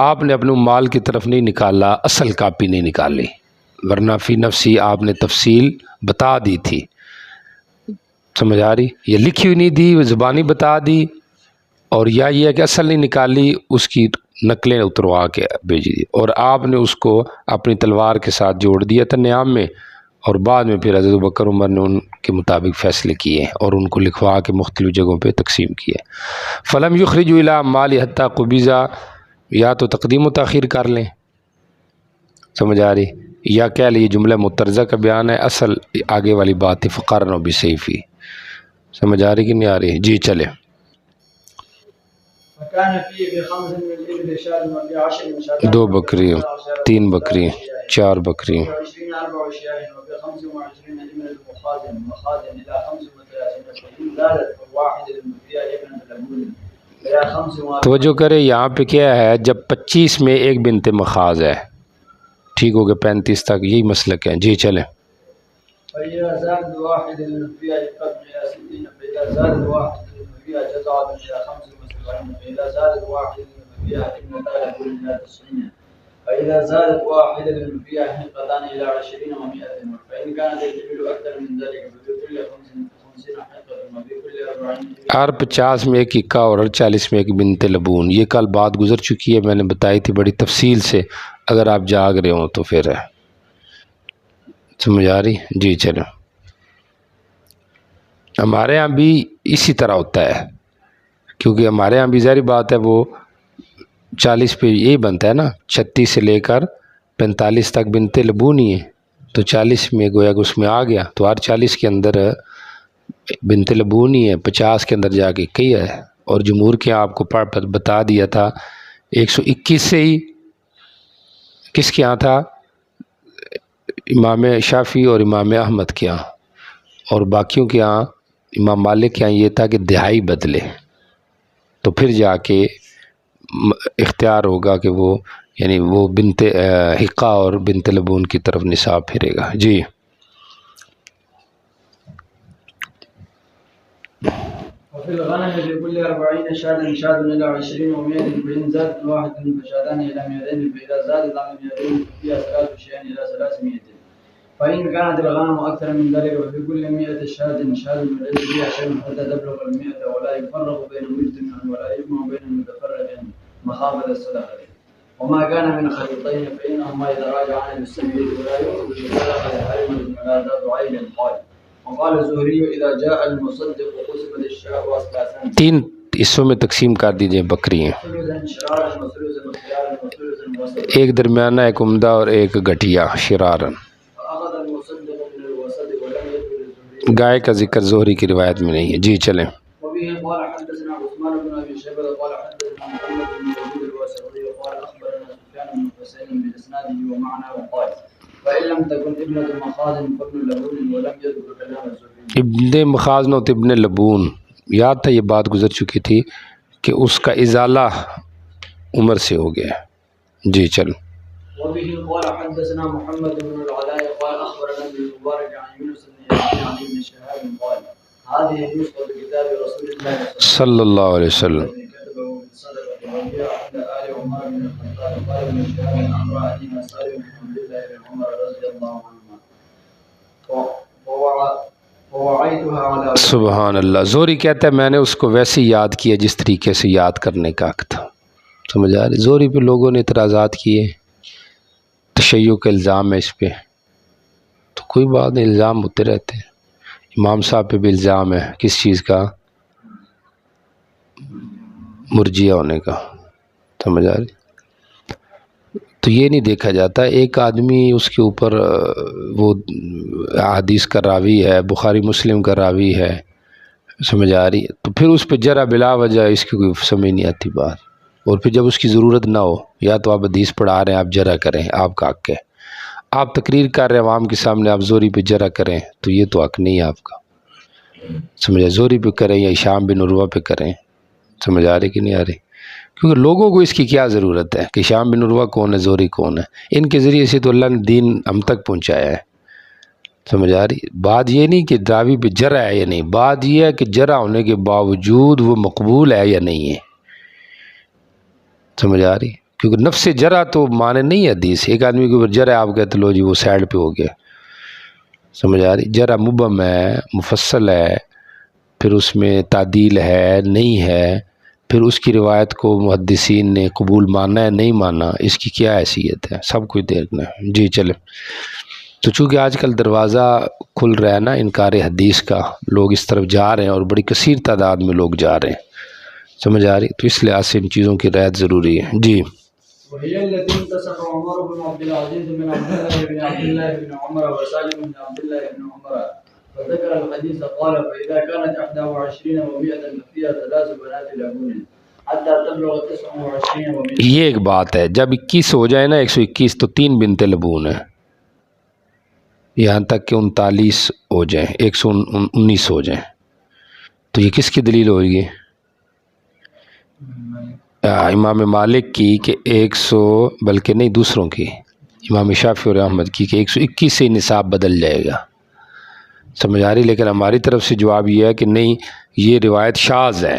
[SPEAKER 1] آپ نے اپنے مال کی طرف نہیں نکالا، اصل کاپی نہیں نکالی، ورنہ فی نفسی آپ نے تفصیل بتا دی تھی. سمجھ آ رہی؟ یہ لکھی ہوئی نہیں دی، زبانی بتا دی، اور یا یہ ہے کہ اصل نہیں نکالی، اس کی نقلیں اتروا کے بھیجی دی، اور آپ نے اس کو اپنی تلوار کے ساتھ جوڑ دیا تھا نیام میں، اور بعد میں پھر حضرت بکر عمر نے ان کے مطابق فیصلے کیے اور ان کو لکھوا کے مختلف جگہوں پہ تقسیم کیے. فلم یخرج الی مال حتی قبضہ، یا تو تقدیم و تاخیر کر لیں، سمجھ آ رہی، یا کہہ لیں جملہ مترجہ کا بیان ہے، اصل آگے والی بات ہے فقرن بسیفی. سمجھ آ رہی کہ نہیں آ رہی؟ جی چلے. دو بکری، 3 بکری، 4 بکری. توجہ کرے، یہاں پہ کیا ہے، جب 25 میں ایک بنت مخاض ہے، ٹھیک ہو گیا، 35 تک یہی مسلک ہے. جی چلے. فإذا زادت واحدة فيها حنقتان إلى 20 و100 فإن كانت الإبل أكثر من ذلك فبكل 5
[SPEAKER 2] 50 حقة وفي كل 40
[SPEAKER 1] ہر 50 میں ایک اکا اور ہر 40 میں ایک بنت لبون. یہ کل بات گزر چکی ہے، میں نے بتائی تھی بڑی تفصیل سے، اگر آپ جاگ رہے ہوں تو پھر ہے. سمجھ آ رہی؟ جی چلو. ہمارے ہاں بھی اسی طرح ہوتا ہے، کیونکہ ہمارے ہاں بھی ظاہری بات ہے وہ 40 پہ یہی بنتا ہے نا، 36 سے لے کر 45 تک بنت لبون ہی ہے، تو 40 میں گویا کہ اس میں آ گیا، تو ہر 40 کے اندر بنت لبون ہی ہے، 50 کے اندر جا کے کئی ہے. اور جمہور کے آپ کو بتا دیا تھا 121 سے ہی کس کے ہاں تھا؟ امام شافعی اور امام احمد کے ہاں، اور باقیوں کے ہاں امام مالک کے ہاں یہ تھا کہ دہائی بدلے، تو پھر جا کے اختیار ہوگا کہ وہ یعنی وہ بنت حقہ اور بنت لبون کی طرف نصاب پھرے گا. جی
[SPEAKER 2] وفي الغنم في كل 40 شاة شاة إلى 20 و100 فإن زادت واحد فشاتان إلى 200 فإذا زادت عن 200 ففيها 3 شيء إلى 300 فإن كانت الغنم أكثر من ذلك ففي كل 100 شاة شاة وليس فيها شيء حتى تبلغ 100 ولا يفرق بين مجتمع ولا يجمع بين المتفرق مخافة الصدقة. وما كان من خليطين فإنهما يتراجعان بالسبيل ولا يؤخذ بالصدقة الحرم ولا ذات عين قال. وقال الزهري إذا جاء المصدق وقسمت الشاة وأسلاسا
[SPEAKER 1] 3 حصوں میں تقسیم کر دیجئے بکریاں،
[SPEAKER 2] ثلثا شرارا وثلثا خيارا وثلثا وسطا
[SPEAKER 1] ایک درمیانہ، ایک عمدہ اور ایک گھٹیا شرارن.
[SPEAKER 2] فأخذ المصدق من الوسط ولم يذكر الزهري.
[SPEAKER 1] گائے کا ذکر زہری کی روایت میں نہیں ہے. جی چلیں.
[SPEAKER 2] وبه قال حدثنا عثمان بن أبي شيبة قال حدثنا محمد بن يزيد الواسطي قال أخبرنا سفيان بن حسين بإسناده ومعناه وقال فإن لم تكن ابنة مخازن فابن لبون ولم يذكر كلام الزهري.
[SPEAKER 1] ابن مخازن و ابن لبون، یاد تھا یہ بات گزر چکی تھی کہ اس کا ازالہ عمر سے ہو گیا. جی چل.
[SPEAKER 2] وبه قال حدثنا محمد بن العلاء قال أخبرنا ابن المبارك عن يونس بن يزيد عن ابن شهاب قال هذه نسخة كتاب رسول الله
[SPEAKER 1] صلی اللہ علیہ وسلم.
[SPEAKER 2] الذي كتبه بالصدقة وهي عند آل عمر بن الخطاب قال ابن شهاب عن امرأتنا سالم بن عبد الله بن عمر رضي الله عنهما ووعيتها على
[SPEAKER 1] سبحان اللہ. زہری کہتا ہے میں نے اس کو ویسے یاد کیا جس طریقے سے یاد کرنے کا حق تھا. سمجھ آ رہی؟ زہری پہ لوگوں نے اعتراضات کیے، تشیع کا الزام ہے اس پہ، تو کوئی بات نہیں، الزام ہوتے رہتے ہیں. امام صاحب پہ بھی الزام ہے کس چیز کا؟ مرجیہ ہونے کا. سمجھ آ رہی؟ تو یہ نہیں دیکھا جاتا ایک آدمی اس کے اوپر وہ حدیث کا راوی ہے، بخاری مسلم کا راوی ہے، سمجھ آ رہی، تو پھر اس پہ جرا بلا وجہ اس کی کوئی سمجھ نہیں آتی بات. اور پھر جب اس کی ضرورت نہ ہو، یا تو آپ حدیث پڑھا رہے ہیں آپ جرا کریں، آپ کا حق ہے. آپ تقریر کر رہے ہیں عوام کے سامنے، آپ زہری پہ جرا کریں تو یہ تو حق نہیں ہے آپ کا. سمجھا؟ زہری پہ کریں یا ہشام بن عروہ پہ کریں. سمجھ آ رہی کہ نہیں آ رہی؟ کیونکہ لوگوں کو اس کی کیا ضرورت ہے کہ ہشام بن عروہ کون ہے، زہری کون ہے؟ ان کے ذریعے سے تو اللہ نے دین ہم تک پہنچایا ہے. سمجھ آ رہی؟ بات یہ نہیں کہ راوی پہ جرا ہے یا نہیں، بات یہ ہے کہ جرا ہونے کے باوجود وہ مقبول ہے یا نہیں ہے. سمجھ آ رہی؟ کیونکہ نفس جرا تو مانے نہیں ہے حدیث. ایک آدمی کے اوپر جرا ہے، آپ کہتے لو جی وہ سائڈ پہ ہو گیا. سمجھ آ رہی؟ جرا مبہم ہے، مفصل ہے، پھر اس میں تعدیل ہے نہیں ہے، پھر اس کی روایت کو محدثین نے قبول مانا ہے نہیں مانا، اس کی کیا حیثیت ہے، سب کچھ دیکھنا ہے. جی چلیں. تو چونکہ آج کل دروازہ کھل رہا ہے نا انکار حدیث کا، لوگ اس طرف جا رہے ہیں اور بڑی کثیر تعداد میں لوگ جا رہے ہیں. سمجھ آ رہی؟ تو اس لحاظ سے ان چیزوں کی رعایت ضروری ہے. جی.
[SPEAKER 2] وهي التي انتصر عمر بن عبد العزيز من عبد الله بن عمر وسالم بن عبد الله بن عمر فذكر الحديث قال فإذا كانت 21 و100 ففيها 3 بنات لبون حتى تبلغ 29 و100.
[SPEAKER 1] یہ ایک بات ہے، جب 21 ہو جائے نا 121 تو 3 بنت لبون ہیں، یہاں تک کہ 39 ہو جائیں، 119 ہو جائیں. تو یہ کس کی دلیل ہوگی؟ امام مالک کی کہ 100 بلکہ نہیں دوسروں کی، امام شافعی اور احمد کی کہ 121 سے نصاب بدل جائے گا. سمجھ آ رہی؟ لیکن ہماری طرف سے جواب یہ ہے کہ نہیں، یہ روایت شاذ ہے،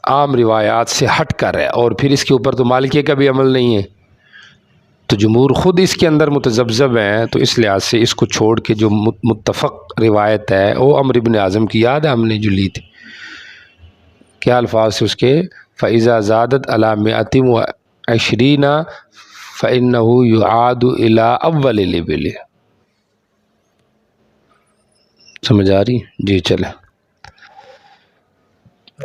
[SPEAKER 1] عام روایات سے ہٹ کر ہے، اور پھر اس کے اوپر تو مالکیہ کا بھی عمل نہیں ہے. تو جمہور خود اس کے اندر متذبذب ہیں، تو اس لحاظ سے اس کو چھوڑ کے جو متفق روایت ہے وہ عمرو بن اعظم کی یاد ہے ہم نے جو لی تھی، کیا الفاظ سے اس کے فَإِذَا زَادَتْ عَلَى 120 فَإِنَّهُ يُعَادُ إِلَىٰ أَوَّلِ الْإِبِلِ. سمجھ آ رہی؟ جی چلیں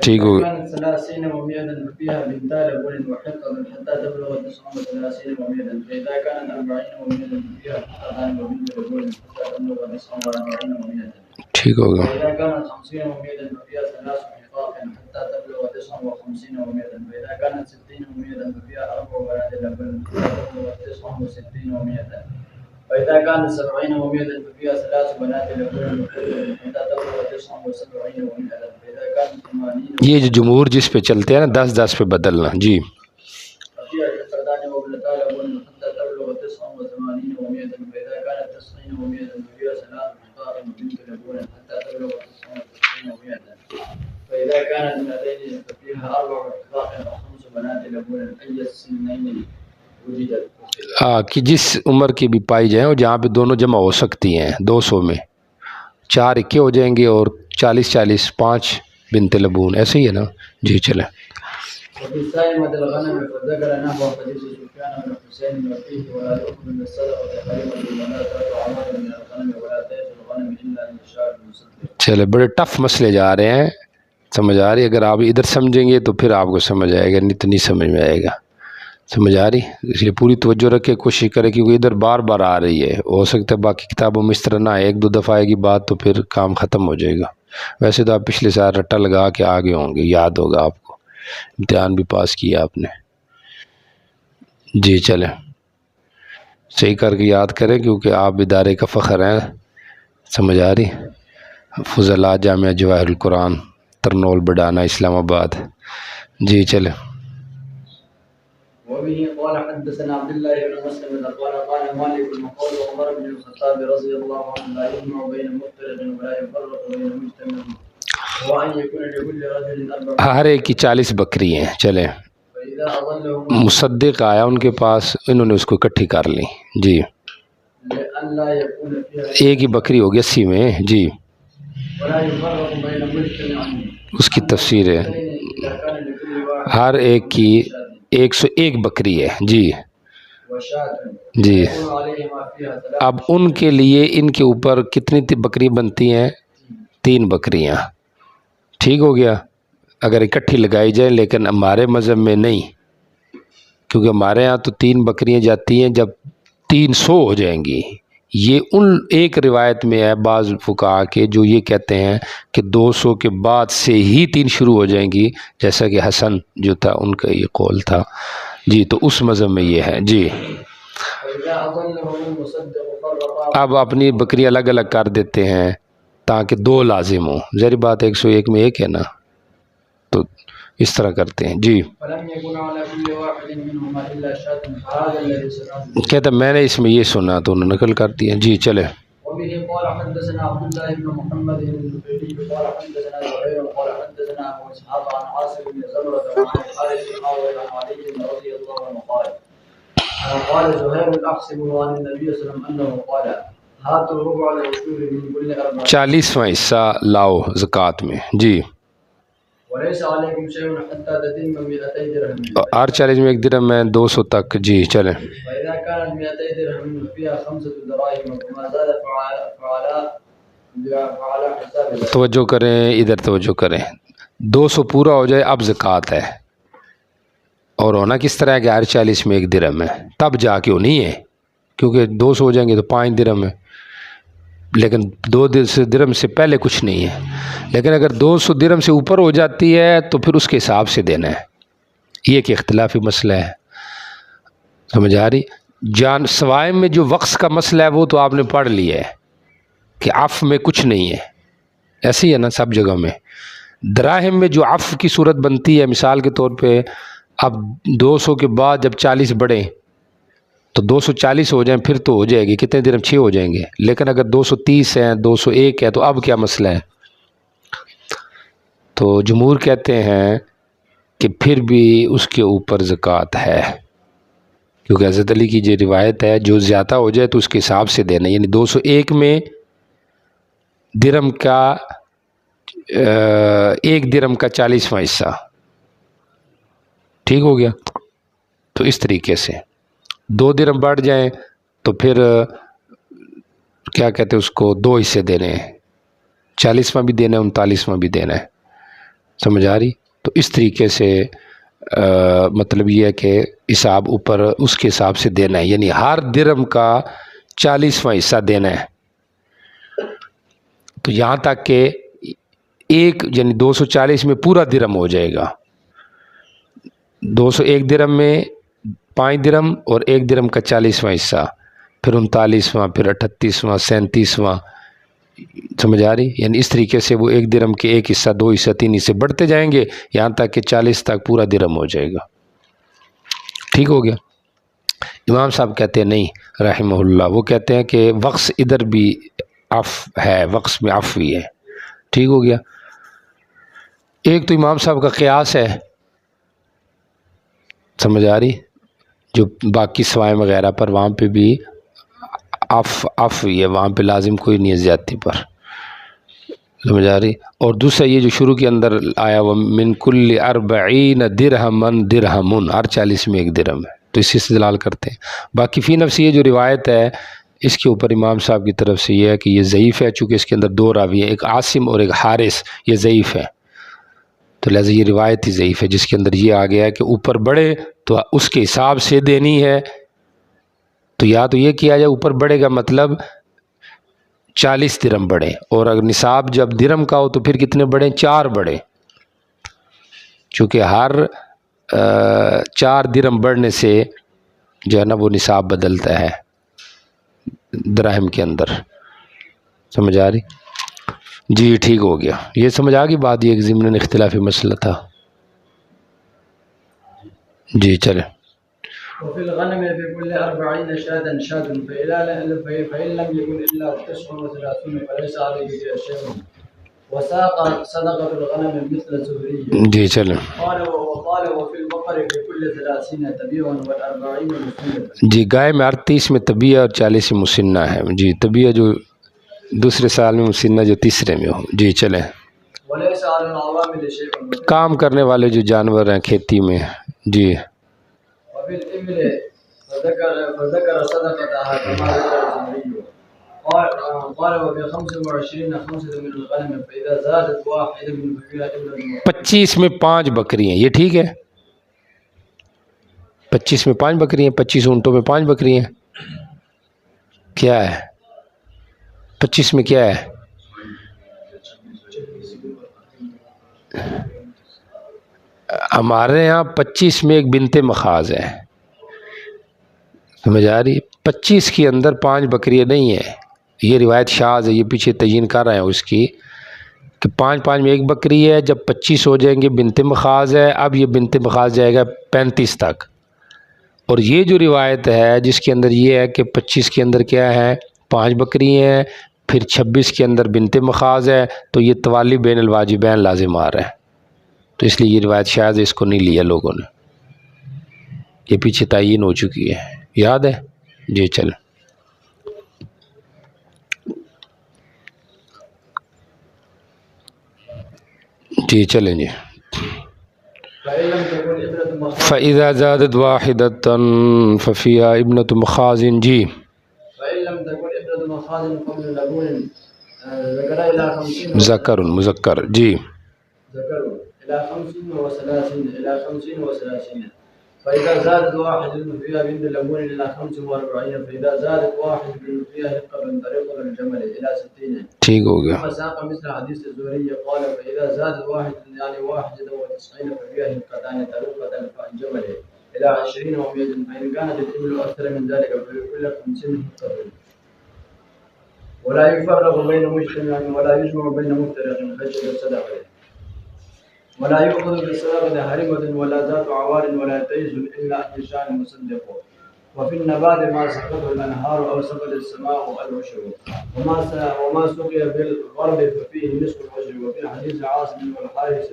[SPEAKER 1] ٹھیک ہو گیا.
[SPEAKER 2] كانت 30 ومئة ففيها بنتا لبون وحقة حتى تبلغ 39 ومئة، فإذا كانت 40 ومئة ففيها حقتان وبنت لبون حتى تبلغ 49 ومئة،
[SPEAKER 1] ٹھیک ہو گیا.
[SPEAKER 2] فإذا كانت 50 ومئة ففيها 3 حقاق حتى تبلغ 59 ومئة، فإذا كانت 60 ومئة ففيها 4 بنات لبون حتى تبلغ 69 ومئة، فإذا كانت 70 ومئة ففيها 3 بنات لبون حتى تبلغ 79 ومئة، فإذا كانت 80
[SPEAKER 1] یہ جو جمہور جس پہ چلتے ہیں نا 10-10 پہ بدلنا. جی
[SPEAKER 2] ففيها حقتان وابنتا لبون حتى تبلغ 89 ومئة، فإذا كانت 90 ومئة ففيها 3 حقاق وبنت لبون حتى تبلغ 99 ومئة، فإذا كانت 200 ففيها 4 حقاق و5 بنات لبون أي السنين وجدت.
[SPEAKER 1] کہ جس عمر کی بھی پائی جائیں اور جہاں پہ دونوں جمع ہو سکتی ہیں 200 میں 4 اکے ہو جائیں گے اور 40 5 بنت لبون، ایسے ہی ہے نا. جی چلیں.
[SPEAKER 2] وفي السائمة الغنم فذكر نحو حديث سفيان بن حسين وفيه ولا تأخذ من الصدقة كلمة ولا تأخذ عمر من الغنم ولا تأخذ الغنم إلا من الشعب المصدق.
[SPEAKER 1] چلے بڑے ٹف مسئلے جا رہے ہیں، سمجھ آ رہی؟ اگر آپ ادھر سمجھیں گے تو پھر آپ کو سمجھ آئے گا، نہیں تو نہیں سمجھ میں آئے گا. سمجھ آ رہی؟ اس لیے پوری توجہ رکھے کوشش کرے کیونکہ ادھر بار بار آ رہی ہے، ہو سکتا ہے باقی کتابوں میں اس طرح نہ آئے، 1-2 دفعہ آئے گی بات تو پھر کام ختم ہو جائے گا. ویسے تو آپ پچھلے سال رٹا لگا کے آگے ہوں گے، یاد ہوگا آپ کو، امتحان بھی پاس کیا آپ نے. جی چلیں صحیح کر کے یاد کریں کیونکہ آپ ادارے کا فخر ہیں. سمجھ آ رہی؟ فضلاء جامعہ جواہر القرآن ترنول بڈانا اسلام آباد. جی چلیں.
[SPEAKER 2] وبه قال حدثنا عبد الله بن مسلم قال قال مالك وقال عمر بن الخطاب رضي الله عنه لا يجمع بين مفترق ولا يفرق بين مجتمع وأن يكون لكل رجل 4.
[SPEAKER 1] ہر ایک کی 40 بکری ہیں. چلیں
[SPEAKER 2] فإذا أظلهم
[SPEAKER 1] مصدق آیا ان کے پاس، انہوں نے اس کو اکٹھی کر لی. جی
[SPEAKER 2] لأن لا يكون فيها
[SPEAKER 1] ایک ہی بکری ہوگی 80 میں. جی
[SPEAKER 2] ولا يفرق بين مجتمع
[SPEAKER 1] اس کی تفسیر ہے
[SPEAKER 2] إذا كان لكل واحد
[SPEAKER 1] ہر ایک کی 101 بکری ہے. جی
[SPEAKER 2] وشاة
[SPEAKER 1] جی
[SPEAKER 2] يكون عليهما فيها 3.
[SPEAKER 1] اب ان کے لیے ان کے اوپر کتنی بکری بنتی ہیں؟ 3 بکریاں. ٹھیک ہو گیا اگر اکٹھی لگائی جائیں، لیکن ہمارے مذہب میں نہیں، کیونکہ ہمارے ہاں تو 3 بکریاں جاتی ہیں جب 300 ہو جائیں گی. یہ ان ایک روایت میں ہے بعض فقہا کے جو یہ کہتے ہیں کہ 200 کے بعد سے ہی 3 شروع ہو جائیں گی، جیسا کہ حسن جو تھا ان کا یہ قول تھا. جی تو اس مذہب میں یہ ہے. جی
[SPEAKER 2] فإذا أظلهم المصدق فرقا.
[SPEAKER 1] اب اپنی بکری الگ الگ کر دیتے ہیں تاکہ 2 لازم ہوں. ظاہر بات 101 میں 1 ہے نا، تو اس طرح کرتے ہیں. جی
[SPEAKER 2] فلم يكن على كل واحد منهما إلا شاة فهذا الذي سمعته.
[SPEAKER 1] کہتا میں نے اس میں یہ سنا تو انہوں نے نقل کر دیا. جی چلے.
[SPEAKER 2] وبه قال حدثنا عبد الله بن محمد بن الزبيري قال حدثنا زهير قال حدثنا أبو إسحاق عن عاصم بن زمرة وعن الحارث بن عوف عن علي رضي الله عنه قال زهير أحسب عن النبي صلى الله عليه وسلم أنه قال هاتوا ربع العشور من كل 4
[SPEAKER 1] 40واں حصہ لاؤ زکوٰۃ میں. جی
[SPEAKER 2] وليس عليكم شيء حتى تتم 200 درهم.
[SPEAKER 1] ہر 40 میں 1 درہم ہے 200 تک. جی چلیں.
[SPEAKER 2] فإذا كانت 200 درهم فيها 5 دراهم وما زاد فعلى حساب.
[SPEAKER 1] توجہ کریں ادھر، توجہ کریں. 200 پورا ہو جائے اب زکوٰۃ ہے، اور ہونا کس طرح ہے کہ ہر 40 میں 1 درہم ہے، تب جا کے ہونی ہے، کیونکہ 200 ہو جائیں گے تو 5 درہم ہے، لیکن 2 درہم سے پہلے کچھ نہیں ہے. لیکن اگر 200 درہم سے اوپر ہو جاتی ہے تو پھر اس کے حساب سے دینا ہے. یہ ایک اختلافی مسئلہ ہے. سمجھ آ رہی؟ جان سوائے میں جو وقص کا مسئلہ ہے وہ تو آپ نے پڑھ لیا ہے کہ عف میں کچھ نہیں ہے، ایسے ہی ہے نا سب جگہ میں. دراہم میں جو عف کی صورت بنتی ہے، مثال کے طور پہ اب 200 کے بعد جب 40 بڑھیں تو 240 ہو جائیں پھر تو ہو جائے گی کتنے درہم؟ 6 ہو جائیں گے. لیکن اگر 230 ہیں 201 ہے تو اب کیا مسئلہ ہے؟ تو جمہور کہتے ہیں کہ پھر بھی اس کے اوپر زکوٰۃ ہے، کیونکہ حضرت علی کی جو روایت ہے جو زیادہ ہو جائے تو اس کے حساب سے دینا، یعنی 201 میں درہم کا 1 درہم کا 40واں حصہ، ٹھیک ہو گیا. تو اس طریقے سے 2 درہم بڑھ جائیں تو پھر کیا کہتے ہیں اس کو 2 حصے دینے ہیں، 40واں بھی دینا ہے 39واں بھی دینا ہے. سمجھ آ رہی؟ تو اس طریقے سے مطلب یہ ہے کہ حساب اوپر اس کے حساب سے دینا ہے، یعنی ہر درہم کا 40واں حصہ دینا ہے. تو یہاں تک کہ ایک یعنی 240 میں پورا درہم ہو جائے گا. 201 درہم میں 5 درہم اور 1 درہم کا 40واں حصہ، پھر 39واں، پھر 38واں، 37واں. سمجھ آ رہی؟ یعنی اس طریقے سے وہ 1 درہم کے 1 حصہ، 2 حصہ، 3 حصے بڑھتے جائیں گے یہاں تک کہ 40 تک پورا درہم ہو جائے گا. ٹھیک ہو گیا. امام صاحب کہتے ہیں نہیں رحمہ اللہ، وہ کہتے ہیں کہ وقص ادھر بھی عفو ہے، وقص میں عفو بھی ہے. ٹھیک ہو گیا. ایک تو امام صاحب کا قیاس ہے، سمجھ آ رہی، جو باقی سوائیں وغیرہ پر وہاں پہ بھی عفو ہی ہے، وہاں پہ لازم کوئی نہیں ہے زیادتی پر. سمجھ آ رہی. اور دوسرا یہ جو شروع کے اندر آیا وہ من کل 40 درہمن درہمن، ہر 40 میں 1 درہم ہے، تو اسی سے دلال کرتے ہیں. باقی فی نفس یہ جو روایت ہے اس کے اوپر امام صاحب کی طرف سے یہ ہے کہ یہ ضعیف ہے، چونکہ اس کے اندر 2 راوی ہیں، ایک عاصم اور ایک حارث، یہ ضعیف ہے. تو لہذا یہ روایت ہی ضعیف ہے جس کے اندر یہ آ گیا ہے کہ اوپر بڑھے تو اس کے حساب سے دینی ہے. تو یا تو یہ کیا جائے اوپر بڑھے گا مطلب 40 درہم بڑھے، اور اگر نصاب جب درہم کا ہو تو پھر کتنے بڑھیں؟ 4 بڑھے، چونکہ ہر 4 درہم بڑھنے سے جو ہے نا وہ نصاب بدلتا ہے دراہم کے اندر. سمجھ آ رہی؟ جی ٹھیک ہو گیا. یہ سمجھ آ گئی بات، یہ ایک ضمن اختلافی مسئلہ تھا. جی چلیں.
[SPEAKER 2] وفي الغنم في كل 40 شاة شاة فإن لم يكن إلا 39 فليس عليه شيء وساق صدقة الغنم مثل الزهري.
[SPEAKER 1] جی چلیں.
[SPEAKER 2] وقال وفي البقر في كل 30 تبيع وال40 مسنة.
[SPEAKER 1] جی گائے میں 38 میں طبیعہ اور 40 میں مسنہ ہے. جی طبیعہ جو دوسرے سال میں، مسنہ جو تیسرے میں ہو. جی چلیں.
[SPEAKER 2] وليس على العوامل شيء.
[SPEAKER 1] کام کرنے والے جو جانور ہیں کھیتی میں. جی.
[SPEAKER 2] وفي الإبل فذكر صدقتها كما ذكر الزهري. قال وفي 25 خمسة من الغنم فإذا زادت واحدة من فيها إبل.
[SPEAKER 1] 25 میں 5 بکری ہیں، یہ ٹھیک ہے. 25 میں 5 بکری ہیں، 25 اونٹوں میں 5 بکری ہیں. کیا ہے 25 میں کیا ہے؟ ہمارے ہاں 25 میں ایک بنت مخاض ہے. سمجھ آ رہی؟ 25 کے اندر 5 بکریاں نہیں ہیں. یہ روایت شاذ ہے، یہ پیچھے تعین کر رہے ہیں اس کی کہ 5 میں 1 بکری ہے. جب 25 ہو جائیں گے بنت مخاض ہے. اب یہ بنت مخاض جائے گا 35 تک. اور یہ جو روایت ہے جس کے اندر یہ ہے کہ 25 کے اندر کیا ہے 5 بکری ہیں، پھر 26 کے اندر بنت مخاض ہے، تو یہ توالی بین الواجبین لازم آ رہا ہے. تو اس لیے یہ روایت شاید اس کو نہیں لیا لوگوں نے، یہ پیچھے تعین ہو چکی ہے، یاد ہے. جی چلیں. جی چلیں. جی. فَإِذَا زَادَتْ وَاحِدَةً فَفِيهَا ابْنَةُ مَخَازٍ. جی.
[SPEAKER 2] فإن لم تكن ابنة مخاض قبل لبون ذكر إلى 50
[SPEAKER 1] ذکر مذکر. جی.
[SPEAKER 2] ذكر إلى 35 إلى 35 فإذا زادت واحد فيها بنت لبون إلى 45 فإذا زادت واحد فيها هقة من طريق الجمل إلى 60.
[SPEAKER 1] ٹھیک ہو گیا.
[SPEAKER 2] ثم ساق مثل حديث الزهري قال فإذا زادت واحد يعني 91 ففيها هقتان طريقة الجمل إلى 20 و100 فإن كانت الإبل أكثر من ذلك فلكل 50 هقة. ولا يفرق بين مجتمع ولا يجمع بين مفترق خشية الصدقة. ولا يؤخذ بالصدقة هرمة ولا ذات عوار ولا تيس إلا أن يشاء المصدق. وفي النبات ما سقطه الأنهار أو سقط السماء العشر وما سقي بالغرب ففيه نصف العشر. وفي حديث عاصم والحارث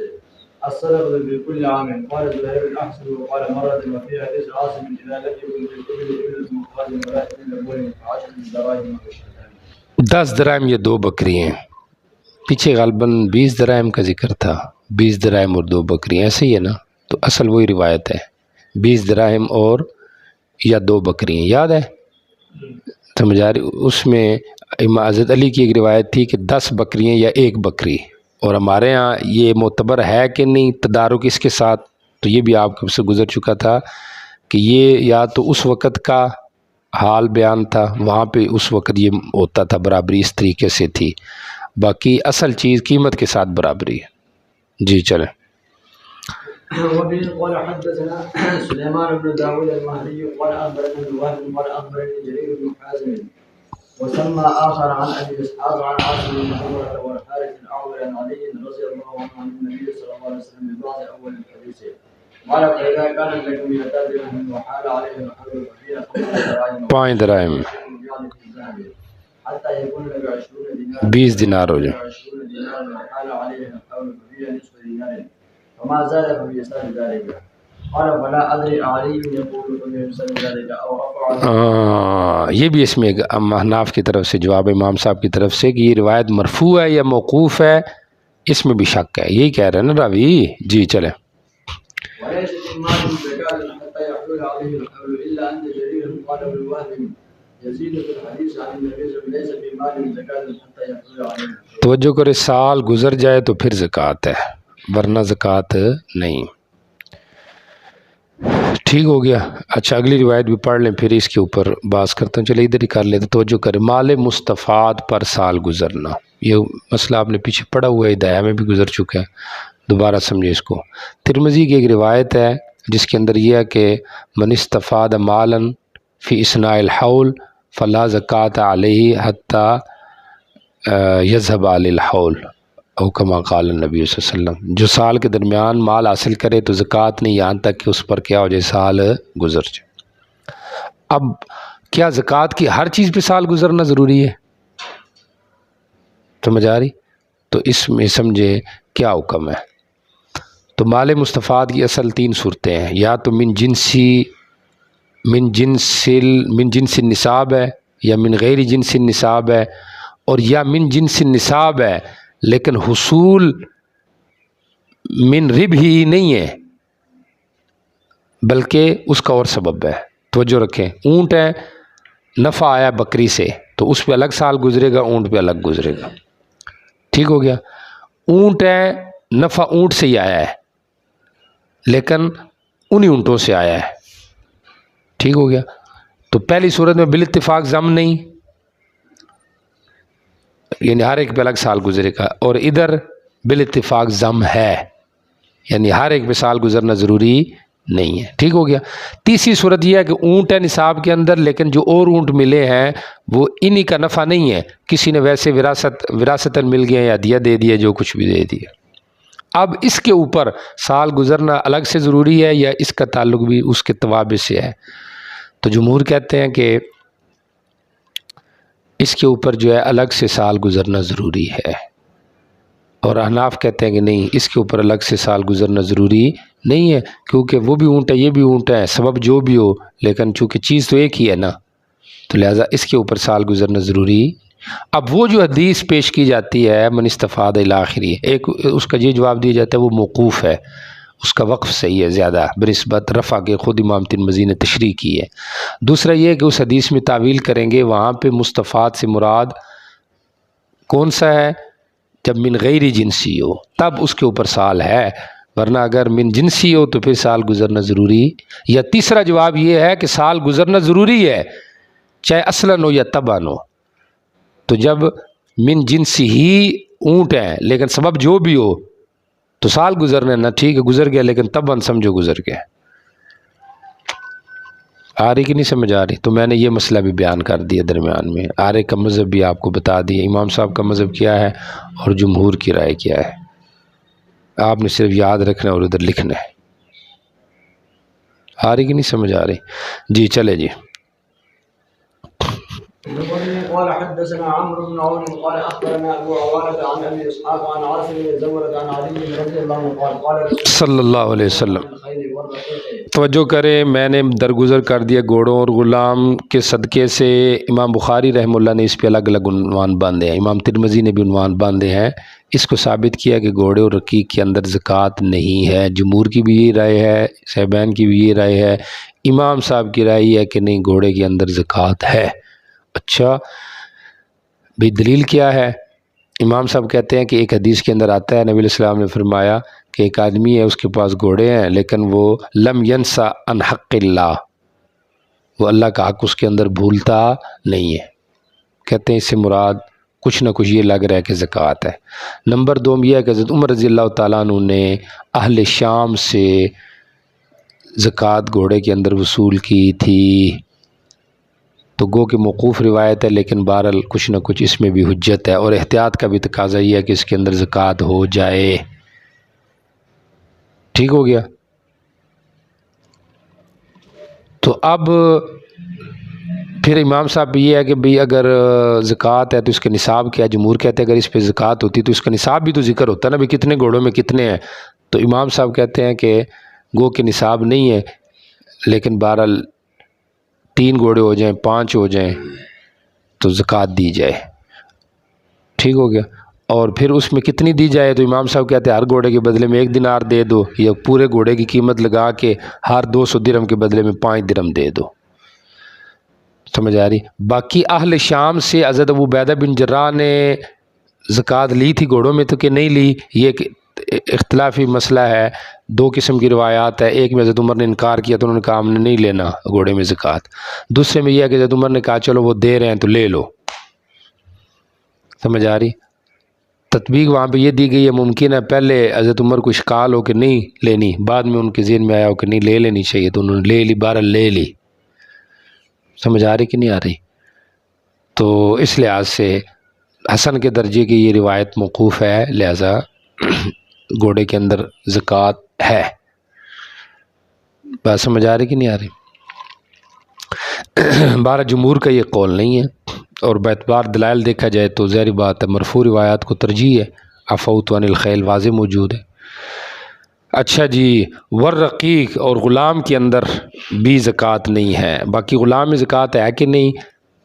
[SPEAKER 2] الصدقة بكل عام. قال زهير الأحسن وقال مرة وفي حديث عاصم إذا لم يكن في كل إبل مخرج ولا إبل بول فعشر دراهم وشهدان.
[SPEAKER 1] 10 درہم یہ 2 بکری ہیں. پیچھے غالباً 20 درہم کا ذکر تھا. 20 درہم اور 2 بکری ایسے ہی ہے نا. تو اصل وہی روایت ہے 20 درہم اور یا 2 بکری ہیں. یاد ہے سمجھ آ رہی؟ اس میں حضرت علی کی ایک روایت تھی کہ 10 بکریاں یا 1 بکری. اور ہمارے ہاں یہ معتبر ہے کہ نہیں تدارک اس کے ساتھ. تو یہ بھی آپ سے گزر چکا تھا کہ یہ یا تو اس وقت کا حال بیان تھا، وہاں پہ اس وقت یہ ہوتا تھا، برابری اس طریقے سے تھی. باقی اصل چیز قیمت کے ساتھ برابری ہے. جی چلیں.
[SPEAKER 2] وبه قال حدثنا سليمان بن داود المهري قال أخبرنا ابن وهب قال أخبرني جرير بن حازم وسمى آخر عن أبي إسحاق عن عاصم بن عمرة والحارث الأعور عن علي رضي الله عنه عن النبي صلى الله عليه وسلم ببعض أول الحديث قال فإذا كان لكم 200 درهم وحال عليه الحول ففيها 5 دراهم حتى يكون لك
[SPEAKER 1] 20 دینار ہو جائے.
[SPEAKER 2] 20 دینار وحال عليه الحول ففيها نصف دينار فما زال فبيسال ذلك. قال فلا ادري علي يقول فبيسال ذلك او رفع.
[SPEAKER 1] یہ بھی اس میں احناف کی طرف سے جواب امام صاحب کی طرف سے کہ یہ روایت مرفوع ہے یا موقوف ہے، اس میں بھی شک ہے. یہی کہہ رہے ہیں نا راوی. جی چلیں.
[SPEAKER 2] وليس المال زكاة حتى يحول عليه الحول الا ان جرير قال بالوهم يزيد في الحديث عن النبي صلى الله عليه وسلم ليس في مال زكاة حتى يحول عليه.
[SPEAKER 1] توجہ کرے، سال گزر جائے تو پھر زکوٰۃ ہے، ورنہ زکوٰۃ نہیں. ٹھیک ہو گیا. اچھا اگلی روایت بھی پڑھ لیں پھر اس کے اوپر بات کرتا ہوں. چلے ادھر ہی کر لیتے. توجہ کریں، مال مستفاد پر سال گزرنا، یہ مسئلہ آپ نے پیچھے پڑھا ہوا ہے، ہدایہ میں بھی گزر چکا ہے، دوبارہ سمجھے اس کو. ترمذی کی ایک روایت ہے جس کے اندر یہ ہے کہ من استفاد مالا فی اثناء الحول فلا زکوٰۃ علیہ حتی یذهب علی الحول او کما قال النبی صلی اللہ علیہ وسلم. جو سال کے درمیان مال حاصل کرے تو زکوٰۃ نہیں یہاں تک کہ اس پر کیا ہو جائے، سال گزر جائے. اب کیا زکوٰۃ کی ہر چیز پہ سال گزرنا ضروری ہے؟ سمجھ آ رہی؟ تو اس میں سمجھے کیا حکم ہے. تو مال مستفاد کی اصل 3 صورتیں ہیں، یا تو من جنس النصاب ہے، یا من غیر جنس النصاب ہے، اور یا من جنس النصاب ہے لیکن حصول من رب ہی نہیں ہے بلکہ اس کا اور سبب ہے. توجہ رکھیں، اونٹ ہے، نفع آیا بکری سے تو اس پہ الگ سال گزرے گا، اونٹ پہ الگ گزرے گا. ٹھیک ہو گیا. اونٹ ہے، نفع اونٹ سے ہی آیا ہے لیکن انہی اونٹوں سے آیا ہے. ٹھیک ہو گیا. تو پہلی صورت میں بالاتفاق ضم نہیں، یعنی ہر ایک پہ الگ سال گزرے گا، اور ادھر بالاتفاق ضم ہے، یعنی ہر ایک پہ سال گزرنا ضروری نہیں ہے. ٹھیک ہو گیا. تیسری صورت یہ ہے کہ اونٹ ہے نصاب کے اندر لیکن جو اور اونٹ ملے ہیں وہ انہی کا نفع نہیں ہے، کسی نے ویسے وراثتاً مل گیا یا ہدیہ دے دیا، جو کچھ بھی دے دیا. اب اس کے اوپر سال گزرنا الگ سے ضروری ہے یا اس کا تعلق بھی اس کے توابع سے ہے؟ تو جمہور کہتے ہیں کہ اس کے اوپر جو ہے الگ سے سال گزرنا ضروری ہے، اور احناف کہتے ہیں کہ نہیں، اس کے اوپر الگ سے سال گزرنا ضروری نہیں ہے، کیونکہ وہ بھی اونٹ ہے یہ بھی اونٹ ہے، سبب جو بھی ہو لیکن چونکہ چیز تو ایک ہی ہے نا، تو لہٰذا اس کے اوپر سال گزرنا ضروری. اب وہ جو حدیث پیش کی جاتی ہے من استفاد الی آخری، ایک اس کا یہ جواب دیا جاتا ہے وہ موقوف ہے، اس کا وقف صحیح ہے زیادہ بنسبت رفع کے، خود امام ترمذی نے تشریح کی ہے. دوسرا یہ ہے کہ اس حدیث میں تعویل کریں گے، وہاں پہ مستفاد سے مراد کون سا ہے؟ جب من غیر جنسی ہو تب اس کے اوپر سال ہے، ورنہ اگر من جنسی ہو تو پھر سال گزرنا ضروری. یا تیسرا جواب یہ ہے کہ سال گزرنا ضروری ہے چاہے اصلاً ہو یا طبعاً ہو. تو جب من جنسی ہی اونٹ ہیں لیکن سبب جو بھی ہو تو سال گزرنا نہ، ٹھیک ہے گزر گیا لیکن طبعاً سمجھو گزر گیا. آ رہی کہ نہیں سمجھ آ رہی؟ تو میں نے یہ مسئلہ بھی بیان کر دیا درمیان میں، آرے کا مذہب بھی آپ کو بتا دیا، امام صاحب کا مذہب کیا ہے اور جمہور کی رائے کیا ہے. آپ نے صرف یاد رکھنا اور ادھر لکھنا ہے. آ رہی کہ نہیں سمجھ آ رہی؟ جی چلے جی.
[SPEAKER 2] قال حدثنا عمرو بن عون قال اخبرنا ابو عوانة عن ابي اسحاق عن عاصم بن زمرة عن علي رضي الله عنه قال قال رسول
[SPEAKER 1] صلی اللہ علیہ وسلم.
[SPEAKER 2] الله الخيل والرقيق.
[SPEAKER 1] توجہ کریں، میں نے درگزر کر دیا گھوڑوں اور غلام کے صدقے سے. امام بخاری رحمہ اللہ نے اس پہ الگ الگ عنوان باندھے ہیں، امام ترمذی نے بھی عنوان باندھے ہیں. اس کو ثابت کیا کہ گھوڑے اور رقیق کے اندر زکوٰۃ نہیں ہے. جمہور کی بھی یہ رائے ہے، صاحبین کی بھی یہ رائے ہے، امام صاحب کی رائے ہے کہ نہیں، گھوڑے کے اندر زکوٰۃ ہے. اچھا بھئی دلیل کیا ہے؟ امام صاحب کہتے ہیں کہ ایک حدیث کے اندر آتا ہے، نبی علیہ السلام نے فرمایا کہ ایک آدمی ہے، اس کے پاس گھوڑے ہیں لیکن وہ لم ینسا عن حق اللہ، وہ اللہ کا حق اس کے اندر بھولتا نہیں ہے. کہتے ہیں اس سے مراد کچھ نہ کچھ یہ لگ رہا ہے کہ زکوٰۃ ہے. نمبر 2 یہ ہے کہ حضرت عمر رضی اللہ تعالیٰ عنہ نے اہل شام سے زکوٰۃ گھوڑے کے اندر وصول کی تھی. تو گو کہ موقوف روایت ہے، لیکن بہرحال کچھ نہ کچھ اس میں بھی حجت ہے، اور احتیاط کا بھی تقاضا یہ ہے کہ اس کے اندر زکوٰۃ ہو جائے. ٹھیک ہو گیا؟ تو اب پھر امام صاحب یہ ہے کہ بھئی اگر زکوٰۃ ہے تو اس کا نصاب کیا ہے؟ جمہور کہتے ہیں اگر اس پہ زکوٰۃ ہوتی تو اس کا نصاب بھی تو ذکر ہوتا ہے نا، بھئی کتنے گھوڑوں میں کتنے ہیں. تو امام صاحب کہتے ہیں کہ گو کہ نصاب نہیں ہے، لیکن بہرحال 3 گھوڑے ہو جائیں، 5 ہو جائیں تو زکوٰۃ دی جائے. ٹھیک ہو گیا؟ اور پھر اس میں کتنی دی جائے؟ تو امام صاحب کہتے ہیں ہر گھوڑے کے بدلے میں 1 دینار دے دو، یا پورے گھوڑے کی قیمت لگا کے ہر 200 درہم کے بدلے میں 5 درہم دے دو. سمجھ آ رہی؟ باقی اہل شام سے حضرت ابو عبیدہ بن جراح نے زکوٰۃ لی تھی گھوڑوں میں تو کہ نہیں لی، یہ اختلافی مسئلہ ہے. 2 قسم کی روایات ہے. ایک میں حضرت عمر نے انکار کیا تو انہوں نے کہا ہم نے نہیں لینا گھوڑے میں زکوٰۃ. دوسرے میں یہ ہے کہ حضرت عمر نے کہا چلو وہ دے رہے ہیں تو لے لو. سمجھ آ رہی؟ تطبیق وہاں پہ یہ دی گئی ہے، ممکن ہے پہلے حضرت عمر کو اشکال ہو کہ نہیں لینی، بعد میں ان کے ذہن میں آیا ہو کہ نہیں لے لینی چاہیے، تو انہوں نے لے لی، بہرحال لے لی. سمجھ آ رہی کہ نہیں آ رہی؟ تو اس لحاظ سے حسن کے درجے کی یہ روایت موقوف ہے، لہذا گھوڑے کے اندر زکوٰۃ ہے. بات سمجھ آ رہی کہ نہیں آ رہی؟ بارہ جمہور کا یہ قول نہیں ہے، اور باعتبار دلائل دیکھا جائے تو ظاہری بات ہے مرفوع روایات کو ترجیح ہے. عفوت عن الخیل واضح موجود ہے. اچھا جی، والرقیق اور غلام کے اندر بھی زکوٰۃ نہیں ہے. باقی غلام میں زکوٰۃ ہے کہ نہیں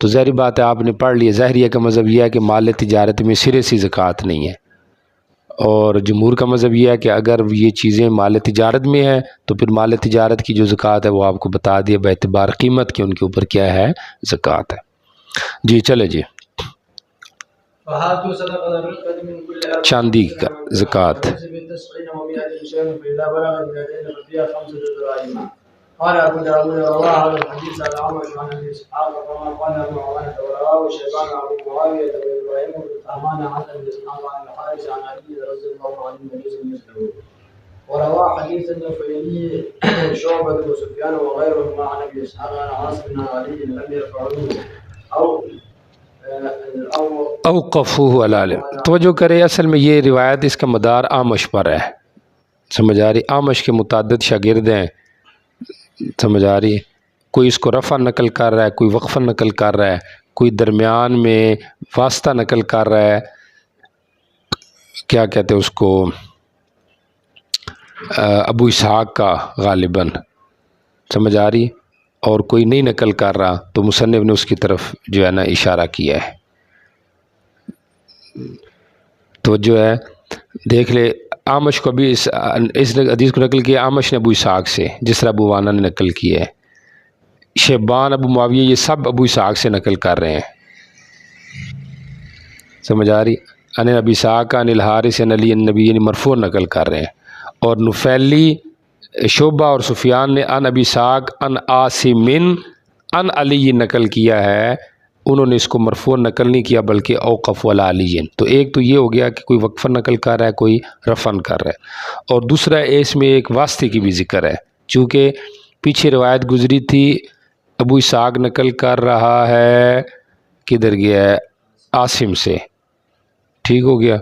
[SPEAKER 1] تو ظاہری بات ہے آپ نے پڑھ لی. ظاہریہ کا مذہب یہ ہے کہ مال تجارت میں سرے سی زکوٰۃ نہیں ہے، اور جمہور کا مذہب یہ ہے کہ اگر یہ چیزیں مال تجارت میں ہیں تو پھر مال تجارت کی جو زکوٰۃ ہے وہ آپ کو بتا دیا باعتبار اعتبار قیمت کے ان کے اوپر کیا ہے، زکوٰۃ ہے. جی چلے جی. چاندی کا زکوٰۃ.
[SPEAKER 2] قال ابو داود رواه هذا الحديث عن عمرو عن ابي اسحاق كما قال ابو عوانة ورواه شيبان ابو معاويه وابراهيم بن طهمان عن ابي اسحاق عن الحارث عن علي رضي الله عنه مثله. ورواه حديث النفيلي شعبة وسفيان وغيرهما عن ابي اسحاق عن عاصم بن علي لم يرفعوه
[SPEAKER 1] اوقفوه علی علم. توجہ کرے، اصل میں یہ روایت اس کا مدار آمش پر ہے. سمجھ آ رہی؟ آمش کے متعدد شاگرد ہیں. سمجھ آ رہی؟ کوئی اس کو رفع نقل کر رہا ہے، کوئی وقفا نقل کر رہا ہے، کوئی درمیان میں واسطہ نقل کر رہا ہے، کیا کہتے ہیں اس کو، ابو اسحاق کا غالباً. سمجھ آ رہی؟ اور کوئی نہیں نقل کر رہا تو مصنف نے اس کی طرف جو ہے نا اشارہ کیا ہے. تو جو ہے دیکھ لے، آمش کو بھی اس حدیث کو نقل کیا آمش نے ابو اسحاق سے، جس طرح ابو وانا نے نقل کیا ہے. شیبان، ابو معاویہ، یہ سب ابو اسحاق سے نقل کر رہے ہیں. سمجھ آ رہی؟ ان ابی اسحاق عن الحارث عن علی النبی، یعنی مرفوع نقل کر رہے ہیں. اور نفیلی، شعبہ اور سفیان نے ان ابی اسحاق ان عاصم ان علی نقل کیا ہے. انہوں نے اس کو مرفوع نقل نہیں کیا بلکہ اوقف علی علی. تو ایک تو یہ ہو گیا کہ کوئی وقفہ نقل کر رہا ہے، کوئی رفعن کر رہا ہے. اور دوسرا اس میں ایک واسطے کی بھی ذکر ہے، چونکہ پیچھے روایت گزری تھی ابو اسحاق نقل کر رہا ہے کدھر گیا ہے، عاصم سے. ٹھیک ہو گیا.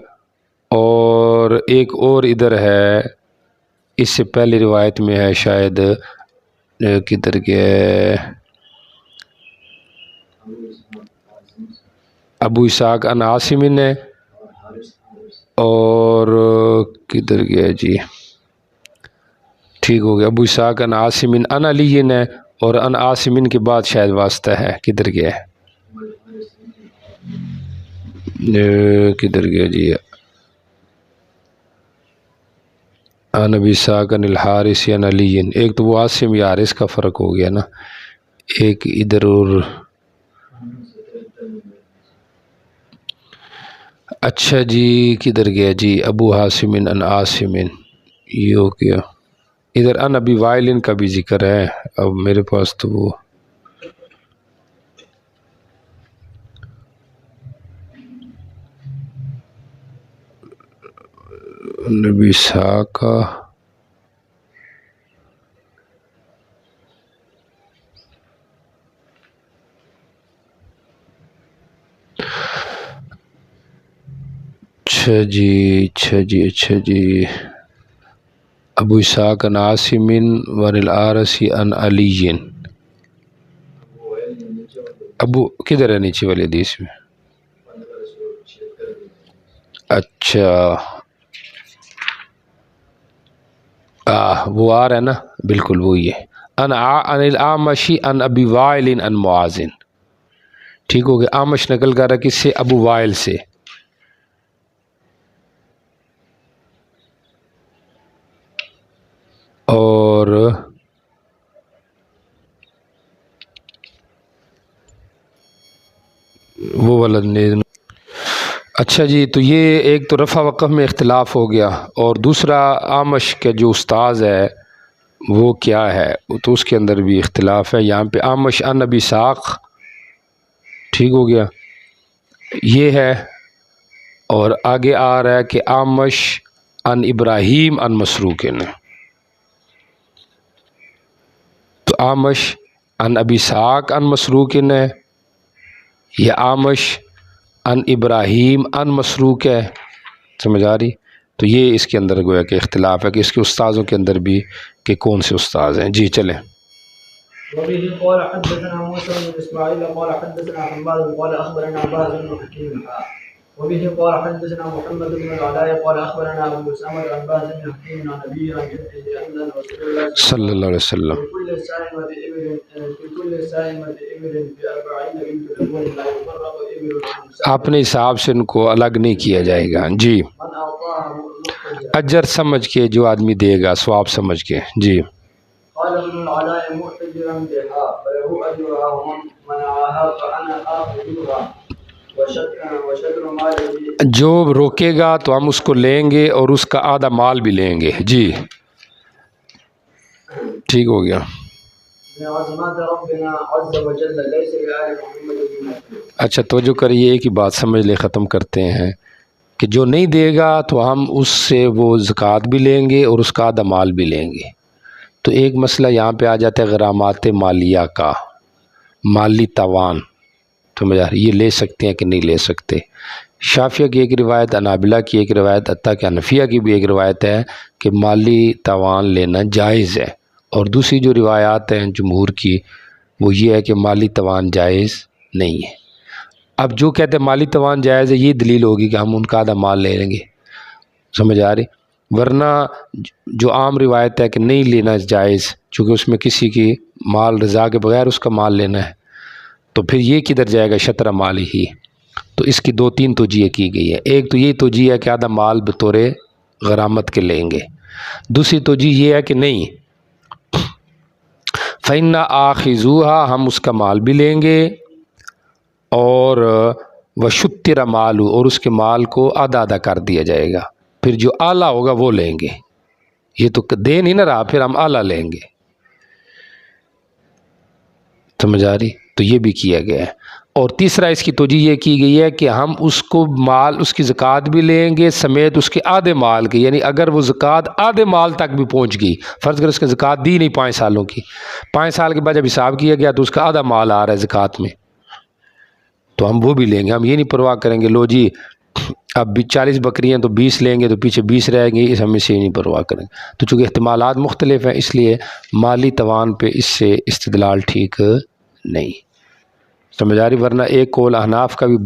[SPEAKER 1] اور ایک اور ادھر ہے، اس سے پہلی روایت میں ہے شاید کدھر گیا، ابو اسحاق ان عاصم ہے، اور کدھر گیا جی، ٹھیک ہو گیا، ابو اسحاق ان عاصم ان علی ہے، اور ان عاصم کے بعد شاید واسطہ ہے، کدھر گیا ہے، کدھر گیا جی، ان ابی اسحاق ان الحارث ان علی، ایک تو وہ عاصم یا حارث کا فرق ہو گیا نا، ایک ادھر، اور اچھا جی کدھر گیا جی، ابو حاسم ان عاصم، یہ ہو گیا، ادھر ان ابی وائل کا بھی ذکر ہے، اب میرے پاس تو وہ نبی اسحاق کا، اچھا جی اچھا جی اچھا جی، ابو اسحاق ان عاصم ون العارث ان علی، ابو کدھر ہے نیچے والے حدیث میں، اچھا وہ آ رہا ہے نا، بالکل وہی ہے، ان الاعمش ان ابی وائل ان معاذ، ٹھیک ہو گیا، اعمش نقل کر رہا کس سے، ابو وائل سے، اور وہ والا اچھا جی، تو یہ ایک تو رفع وقف میں اختلاف ہو گیا، اور دوسرا اعمش کے جو استاذ ہے وہ کیا ہے، تو اس کے اندر بھی اختلاف ہے، یہاں پہ اعمش ان ابی اسحاق، ٹھیک ہو گیا، یہ ہے، اور آگے آ رہا ہے کہ اعمش ان ابراہیم ان مسروق نے، تو اعمش ان ابی اسحاق ان مسروق ہے، یا اعمش ان ابراہیم ان مسروق ہے، سمجھ آ رہی، تو یہ اس کے اندر گویا کہ اختلاف ہے کہ اس کے استاذوں کے اندر بھی کہ کون سے استاذ ہیں، جی چلیں۔
[SPEAKER 2] وبه قال حدثنا موسى بن اسماعيل قال حدثنا حماد قال اخبرنا عباس بن حكيم، وبه قال حدثنا محمد بن العلاء قال اخبرنا ابو اسامه عن عباس بن حكيم عن ابي عن جده ان رسول الله
[SPEAKER 1] صلی اللہ علیہ وسلم
[SPEAKER 2] في كل سائمة ابل في 40 بنت لبون لا يفرق ابل عن
[SPEAKER 1] اپنے حساب سے ان کو الگ نہیں کیا جائے گا، جی،
[SPEAKER 2] من اعطاها مخرجا،
[SPEAKER 1] اجر سمجھ کے جو آدمی دے گا، ثواب سمجھ کے، جی۔
[SPEAKER 2] قال ابن العلاء محتجرا بها فله اجرها ومن منعها فانا اخذها وشطر ماله،
[SPEAKER 1] جو روکے گا تو ہم اس کو لیں گے اور اس کا آدھا مال بھی لیں گے، جی ٹھیک ہو گیا۔
[SPEAKER 2] من عظمات ربنا عز وجل ليس لآل محمد من نفل۔
[SPEAKER 1] اچھا توجہ کریے، ایک ہی بات سمجھ لے، ختم کرتے ہیں کہ جو نہیں دے گا تو ہم اس سے وہ زکوٰۃ بھی لیں گے اور اس کا آدھا مال بھی لیں گے، تو ایک مسئلہ یہاں پہ آ جاتا ہے غرامات مالیہ کا، مالی تاوان، سمجھ آ رہی، یہ لے سکتے ہیں کہ نہیں لے سکتے، شافعیہ کی ایک روایت، حنابلہ کی ایک روایت، حتیٰ کہ حنفیہ کی بھی ایک روایت ہے کہ مالی تاوان لینا جائز ہے، اور دوسری جو روایات ہیں جمہور کی وہ یہ ہے کہ مالی تاوان جائز نہیں ہے۔ اب جو کہتے ہیں مالی تاوان جائز ہے، یہ دلیل ہوگی کہ ہم ان کا آدھا مال لے لیں گے، سمجھ آ رہی، ورنہ جو عام روایت ہے کہ نہیں لینا جائز، چونکہ اس میں کسی کی مال رضا کے بغیر اس کا مال لینا ہے، تو پھر یہ کدھر جائے گا، شطر مال ہی، تو اس کی دو تین توجیہ کی گئی ہے، ایک تو یہ توجیہ ہے کہ آدھا مال بطور غرامت کے لیں گے، دوسری توجیہ یہ ہے کہ نہیں، فَإِنَّ آخِذُوهَا، ہم اس کا مال بھی لیں گے، اور وَشُتِّرَ مَالُ، اور اس کے مال کو آدھا آدھا کر دیا جائے گا، پھر جو اعلیٰ ہوگا وہ لیں گے، یہ تو دے نہیں نہ رہا، پھر ہم اعلیٰ لیں گے، سمجھ آ رہی، تو یہ بھی کیا گیا ہے۔ اور تیسرا اس کی توجیہ یہ کی گئی ہے کہ ہم اس کو مال، اس کی زکوٰۃ بھی لیں گے سمیت اس کے آدھے مال کے، یعنی اگر وہ زکوٰۃ آدھے مال تک بھی پہنچ گئی، فرض کر اس کی زکوٰۃ دی نہیں 5 سالوں کی، 5 سال کے بعد جب حساب کیا گیا تو اس کا آدھا مال آ رہا ہے زکوٰۃ میں، تو ہم وہ بھی لیں گے، ہم یہ نہیں پرواہ کریں گے لو جی اب 40 بکریاں تو 20 لیں گے تو پیچھے 20 رہیں گے، اس ہم اس سے نہیں پرواہ کریں گے، تو چونکہ احتمالات مختلف ہیں اس لیے مالی توان پہ اس سے استدلال ٹھیک نہیں۔ سمجھ آ رہی؟ ورنہ ایک قول احناف کا بھی